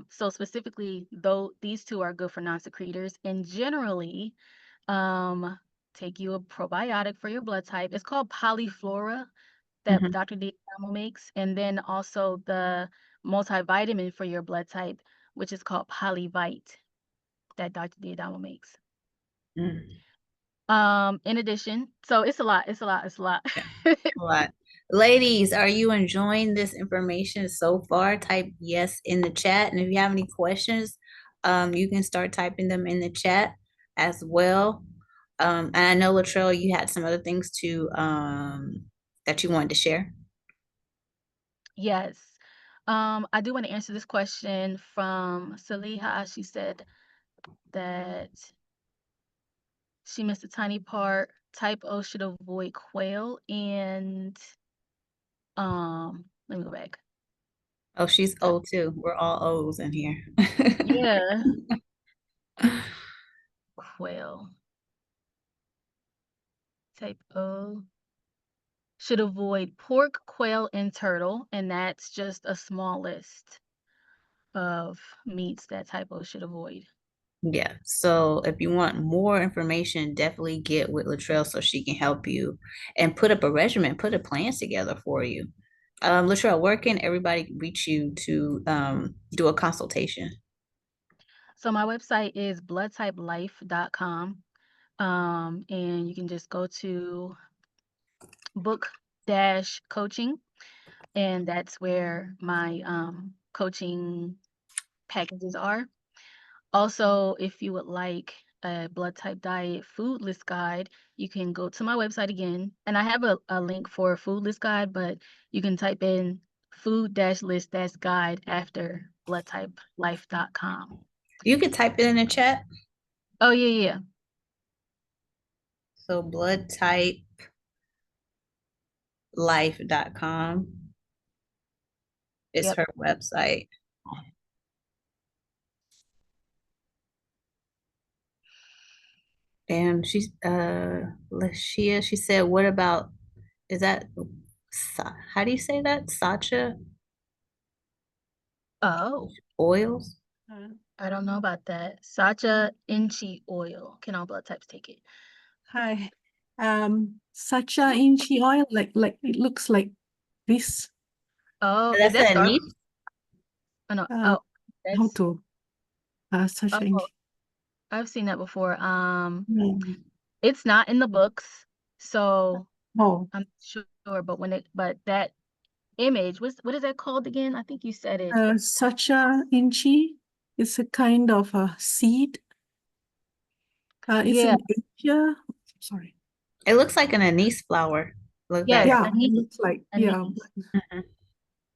So specifically, though these two are good for non-secretors, and generally, um, take you a probiotic for your blood type. It's called polyflora that Hmm. Dr. D'Adamo makes, and then also the multivitamin for your blood type, which is called Polyvite that Dr. D'Adamo makes. Hmm. In addition, so it's a lot, it's a lot, it's a lot. Yeah, a lot. Ladies, are you enjoying this information so far? Type yes in the chat. And if you have any questions, you can start typing them in the chat as well. And I know Latrell, you had some other things to that you wanted to share. Yes. I do want to answer this question from Saliha. She said that she missed a tiny part. Type O should avoid quail and let me go back. Oh, she's Ty- O too. We're all O's in here. Yeah, quail. Type O should avoid pork, quail, and turtle, and that's just a small list of meats that type O should avoid. Yeah. So if you want more information, definitely get with Latrell so she can help you and put up a regimen, put a plans together for you. Latrell, where can everybody reach you to do a consultation? So my website is bloodtypelife.com. And you can just go to book dash coaching, and that's where my coaching packages are. Also, if you would like a blood type diet food list guide, you can go to my website again, and I have a link for a food list guide, but you can type in food dash list dash guide after bloodtypelife.com. You can type it in the chat. Oh yeah, yeah. So bloodtypelife.com is Yep. her website. And she's Lashia, she said, what about is that how do you say that? Sacha Oh. oils? I don't know about that. Sacha Inchi oil. Can all blood types take it? Hi. Sacha inchi oil, like it looks like this. Oh, is That's that a star? niche. Oh no. Uh, Oh, how that's to Sacha oh, inchi. I've seen that before. Mm. It's not in the books, so Oh, I'm not sure. But that image, what is that called again? I think you said it. Sacha inchi is a kind of a seed. It's Yeah. in Asia. Sorry. It looks like an anise flower. Look at Yes, it. Yeah, it looks like yeah. anise. Mhm.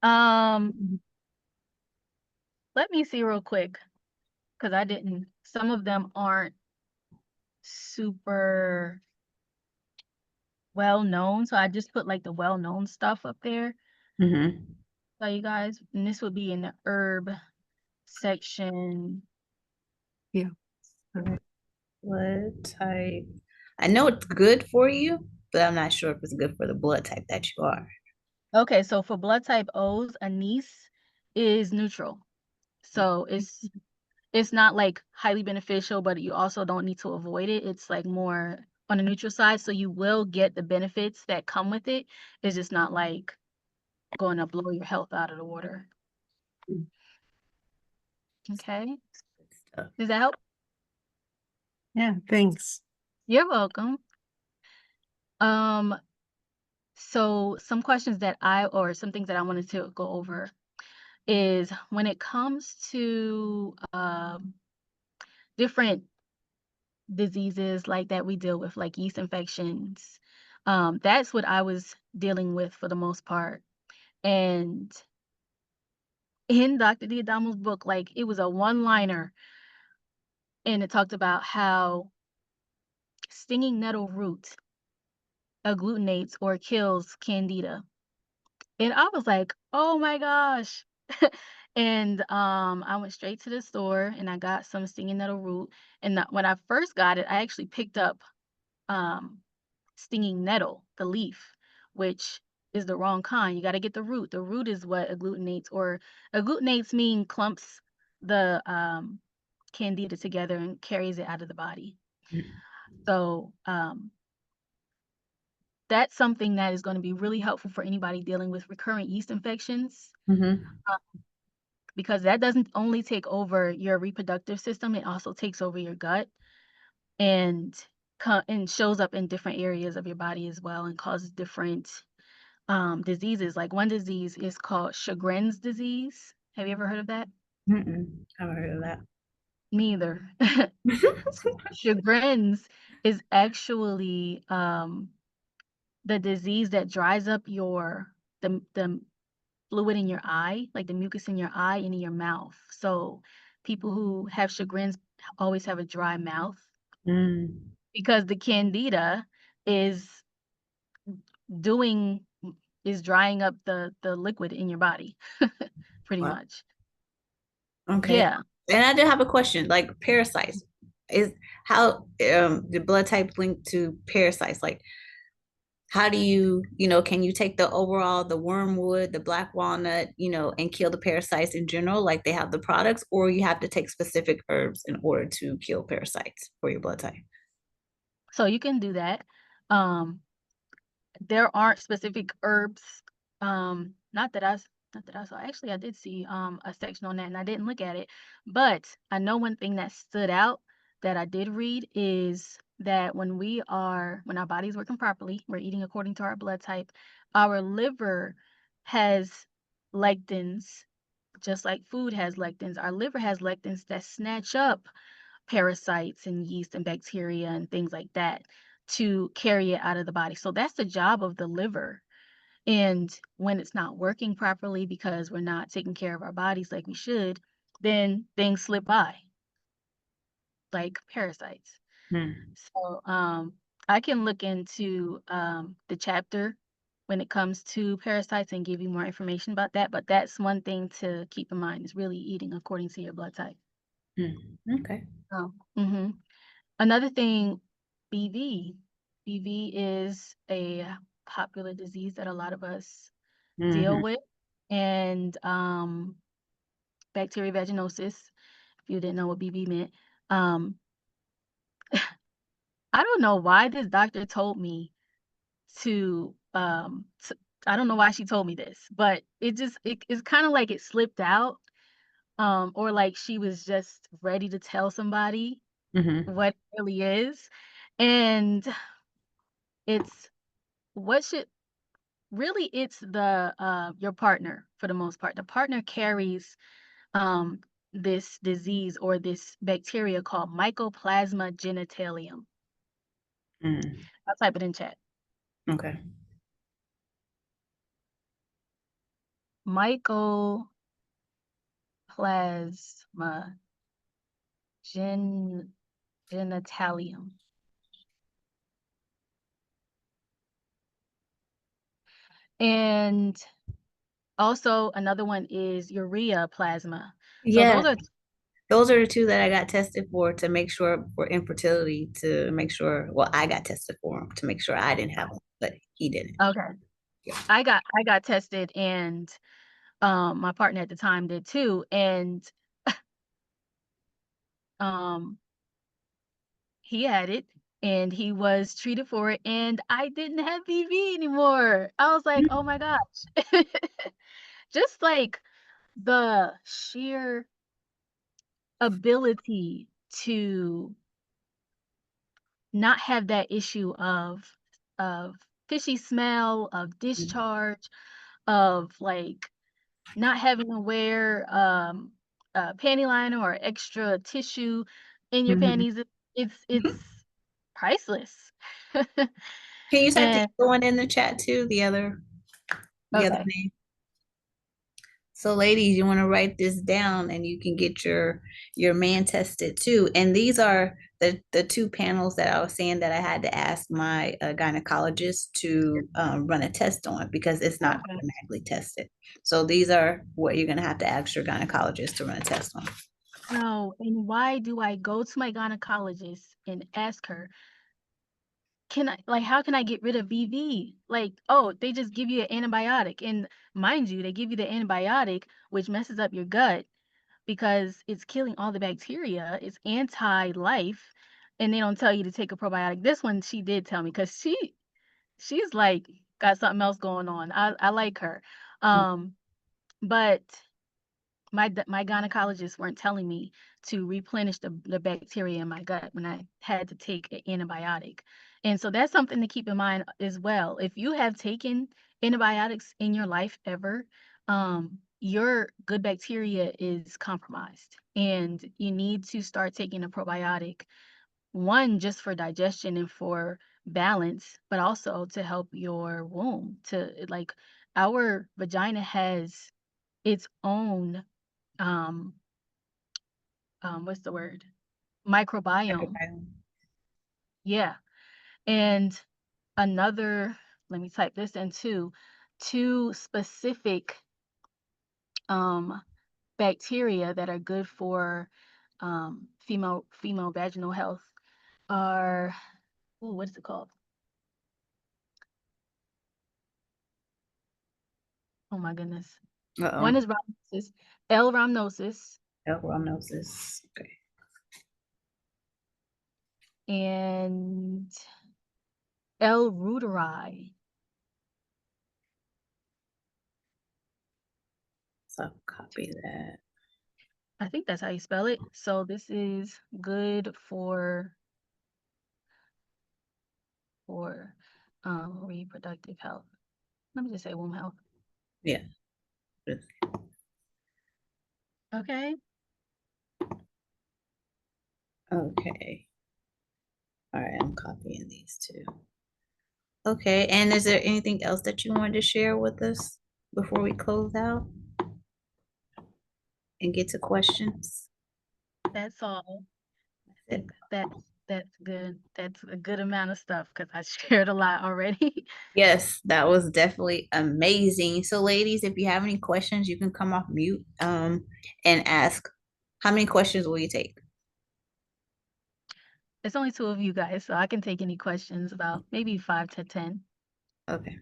Um, Mm. let me see real quick because I didn't. Some of them aren't super well known, so I just put like the well known stuff up there. Mhm. So you guys, and this would be in the herb section. Yeah, correct. Blood type. I know it's good for you, but I'm not sure if it's good for the blood type that you are. Okay, so for blood type O's, anise is neutral. So it's not like highly beneficial, but you also don't need to avoid it. It's like more on the neutral side, so you will get the benefits that come with it. It's just not like going to blow your health out of the water. Okay. Does that help? Yeah, thanks. You're welcome. So some questions that or some things that I wanted to go over is when it comes to different diseases like that we deal with, like yeast infections. That's what I was dealing with for the most part. And in Dr. D'Adamo's book, like it was a one-liner, and it talked about how stinging nettle root agglutinates or kills candida. And I was like, oh my gosh. And I went straight to the store and I got some stinging nettle root. And when I first got it, I actually picked up um stinging nettle, the leaf, which is the wrong kind. You got to get the root. The root is what agglutinates, or agglutinates mean clumps the candida together and carries it out of the body. So that's something that is going to be really helpful for anybody dealing with recurrent yeast infections, Mm-hmm. because that doesn't only take over your reproductive system, it also takes over your gut and and shows up in different areas of your body as well and causes different diseases. Like one disease is called Sjogren's disease. Have you ever heard of that? Mm-mm. Haven't heard of that. Me either. Sjogren's is actually the disease that dries up the fluid in your eye, like the mucus in your eye and in your mouth. So people who have Sjogren's always have a dry mouth Mm. because the candida is doing is drying up the liquid in your body pretty Wow. much. Okay. Yeah. And I did have a question, like parasites. Is how the blood type linked to parasites? Like how do can you take the overall, the wormwood, the black walnut, and kill the parasites in general, like they have the products, or you have to take specific herbs in order to kill parasites for your blood type? So you can do that. Um, there aren't specific herbs. Not that I saw. Actually, I did see a section on that, and I didn't look at it. But I know one thing that stood out that I did read is that when our body's working properly, we're eating according to our blood type. Our liver has lectins, just like food has lectins. Our liver has lectins that snatch up parasites and yeast and bacteria and things like that to carry it out of the body. So that's the job of the liver. And when it's not working properly because we're not taking care of our bodies like we should, then things slip by, like parasites. Hmm. So I can look into the chapter when it comes to parasites and give you more information about that. But that's one thing to keep in mind is really eating according to your blood type. Hmm. Okay. Oh. Another thing, BV. BV is a popular disease that a lot of us deal Hmm. with, and bacterial vaginosis. If you didn't know what BV meant, um, I don't know why this doctor told me to I don't know why she told me this, but it's kind of like it slipped out, or like she was just ready to tell somebody Hmm. what it really is, and it's what should really it's the your partner for the most part. The partner carries um this disease or this bacteria called Mycoplasma genitalium. Hmm. I'll type it in chat. Okay. Mycoplasma genitalium. And also another one is urea plasma. So Yeah, those are those are the two that I got tested for to make sure for infertility, to make sure, well, I got tested for them to make sure I didn't have them, but he didn't. okay. I got tested, and my partner at the time did too, and um he had it, and he was treated for it, and I didn't have BV anymore. I was like, "Oh my gosh." Just like the sheer ability to not have that issue of fishy smell, of discharge, of like not having to wear a panty liner or extra tissue in your Mhm. panties. It's priceless. Can you type the And other one in the chat too? The other okay. name. So ladies, you want to write this down and you can get your man tested too. And these are the two panels that I was saying that I had to ask my gynecologist to run a test on because it's not Okay. automatically tested. So these are what you're gonna have to ask your gynecologist to run a test on. No, and why do I go to my gynecologist and ask her, how can I get rid of BV? Like, oh, they just give you an antibiotic. And mind you, they give you the antibiotic, which messes up your gut because it's killing all the bacteria. It's anti-life. And they don't tell you to take a probiotic. This one she did tell me because she's like got something else going on. I like her. Um, but my gynecologists weren't telling me to replenish the bacteria in my gut when I had to take an antibiotic. And so that's something to keep in mind as well. If you have taken antibiotics in your life ever, your good bacteria is compromised, and you need to start taking a probiotic, one just for digestion and for balance, but also to help your womb to like our vagina has its own um what's the word, microbiome. Microbiome. Yeah. And another, let me type this in too, two specific um bacteria that are good for female vaginal health are, ooh, what is it called? Oh my goodness. Uh-oh. One is rhamnosus, L rhamnosus, Adenomyosis. Okay. and L reuteri. So copy that. I think that's how you spell it. So this is good for reproductive health. Let me just say womb health. Yeah. Okay. Okay. All right, I'm copying these two. Okay, and is there anything else that you wanted to share with us before we close out and get to questions? That's all. I That's it. think that's good. That's a good amount of stuff because I shared a lot already. Yes, that was definitely amazing. So, ladies, if you have any questions, you can come off mute and ask. How many questions will you take? It's only two of you guys, so I can take any questions, about maybe 5 to 10. Okay.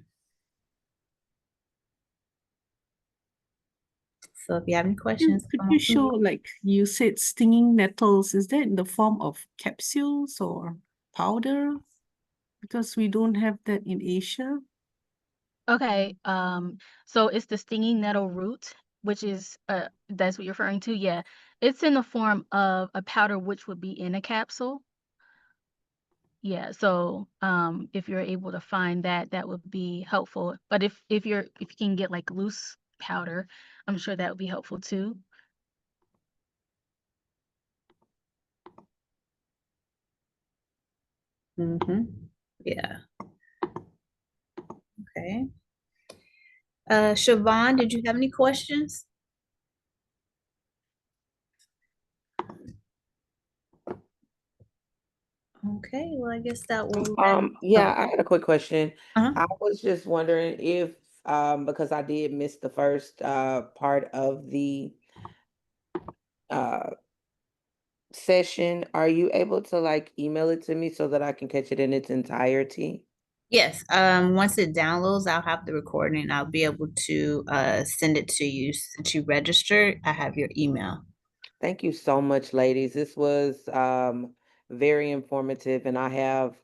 So if you have any questions, Could come you off show, mute. like you said, stinging nettles? Is that in the form of capsules or powder? Because we don't have that in Asia. Okay. So it's the stinging nettle root, which is that's what you're referring to. Yeah. It's in the form of a powder which would be in a capsule. Yeah, so if you're able to find that, that would be helpful. But if you can get like loose powder, I'm sure that would be helpful too. Yeah. Okay. Siobhan, did you have any questions? Okay, well, I guess that will wrap. Yeah, Oh, I had a quick question. uh-huh. I was just wondering if, because I did miss the first part of the uh session, are you able to like email it to me so that I can catch it in its entirety? Yes. Once it downloads, I'll have the recording and I'll be able to send it to you since you registered. I have your email. Thank you so much, ladies. This was very informative, and I have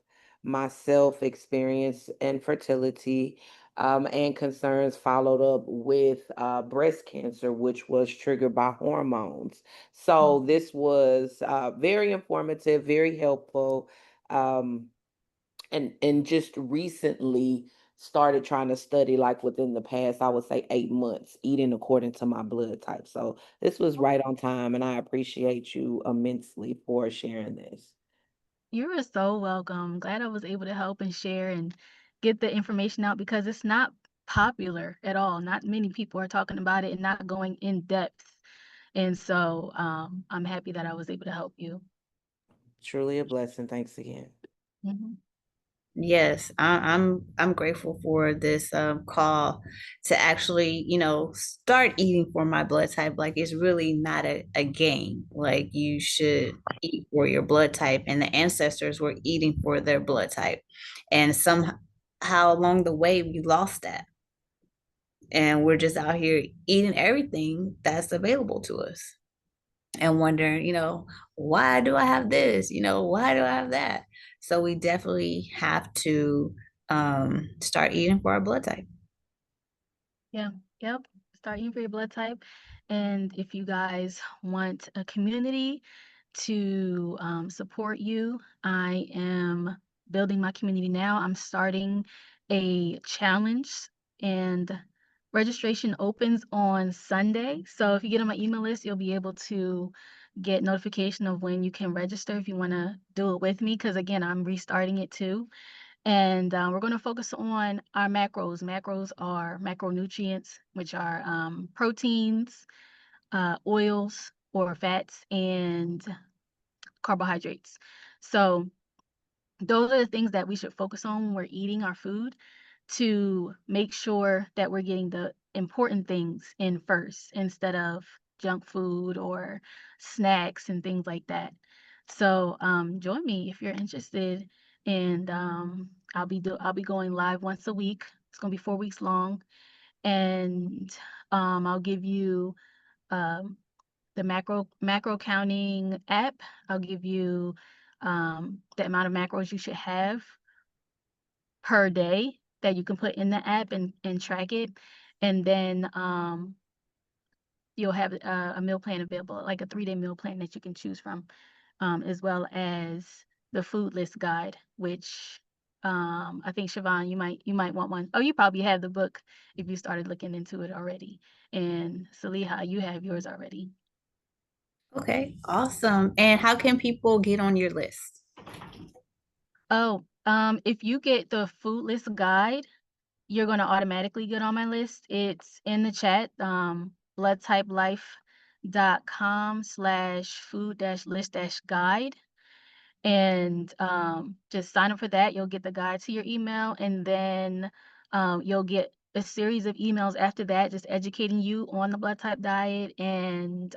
myself experienced infertility and concerns followed up with breast cancer, which was triggered by hormones. So this was very informative, very helpful. Um, and just recently started trying to study, like within the past, I would say 8 months, eating according to my blood type. So this was right on time, and I appreciate you immensely for sharing this. You are so welcome. Glad I was able to help and share and get the information out because it's not popular at all. Not many people are talking about it and not going in depth. And so I'm happy that I was able to help you. Truly a blessing. Thanks again. Mhm. Yes, I'm grateful for this call to actually, start eating for my blood type. Like it's really not a game. Like you should eat for your blood type, and the ancestors were eating for their blood type, and somehow along the way we lost that, and we're just out here eating everything that's available to us, and wondering, why do I have this? Why do I have that? So we definitely have to start eating for our blood type. Yeah, yep. Start eating for your blood type. And if you guys want a community to support you, I am building my community now. I'm starting a challenge, and registration opens on Sunday. So if you get on my email list, you'll be able to get notification of when you can register if you want to do it with me. Because again, I'm restarting it too. And we're going to focus on our macros. Macros are macronutrients, which are proteins, oils or fats, and carbohydrates. So those are the things that we should focus on when we're eating our food to make sure that we're getting the important things in first instead of junk food or snacks and things like that. So join me if you're interested, and I'll be going live once a week. It's gonna be 4 weeks long, and I'll give you um, the macro counting app. I'll give you the amount of macros you should have per day that you can put in the app and track it. And then you'll have a meal plan available, like a 3-day meal plan that you can choose from, as well as the food list guide, which I think Siobhan, you might want one. Oh, you probably have the book if you started looking into it already. And Saliha, you have yours already. Okay, awesome. And how can people get on your list? Oh, if you get the food list guide, you're going to automatically get on my list. It's in the chat, bloodtypelife.com/food-list-guide. And just sign up for that. You'll get the guide to your email, and then you'll get a series of emails after that, just educating you on the blood type diet and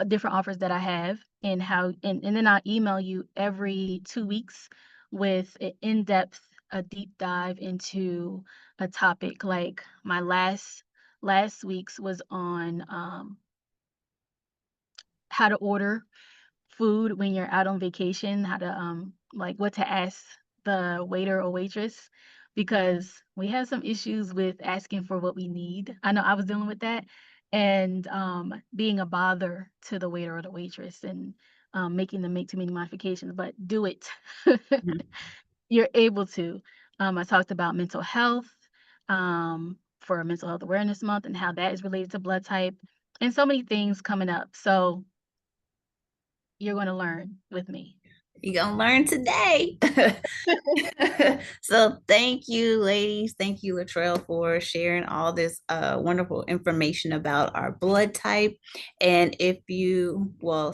different offers that I have and how, and then I'll email you every 2 weeks with an in-depth, a deep dive into a topic. Like my last week's was on how to order food when you're out on vacation, how to like what to ask the waiter or waitress, because we have some issues with asking for what we need. I know I was dealing with that, and being a bother to the waiter or the waitress, and making them make too many modifications, but do it. Mhm. You're able to. I talked about mental health for Mental Health Awareness Month and how that is related to blood type, and so many things coming up. So you're going to learn with me. You're gonna learn today. So thank you, ladies. Thank you, Latrell, for sharing all this wonderful information about our blood type. And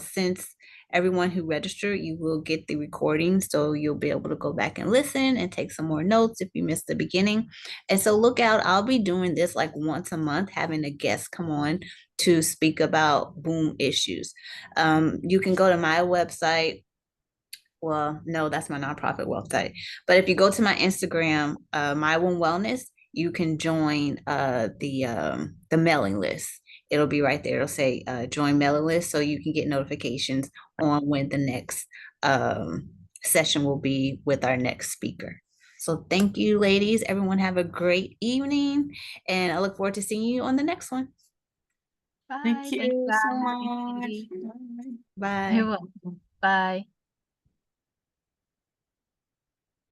since everyone who registered, you will get the recording, so you'll be able to go back and listen and take some more notes if you missed the beginning. And so look out, I'll be doing this like once a month, having a guest come on to speak about womb issues. You can go to my website, Well, no, that's my nonprofit website. But if you go to my Instagram, My One Wellness, you can join the mailing list. It'll be right there. It'll say join mailing list, so you can get notifications on when the next session will be with our next speaker. So thank you, ladies. Everyone have a great evening, and I look forward to seeing you on the next one. Bye. Thank Thanks, you guys. so Thank you, much. Katie. Bye. Bye. You're welcome. Bye.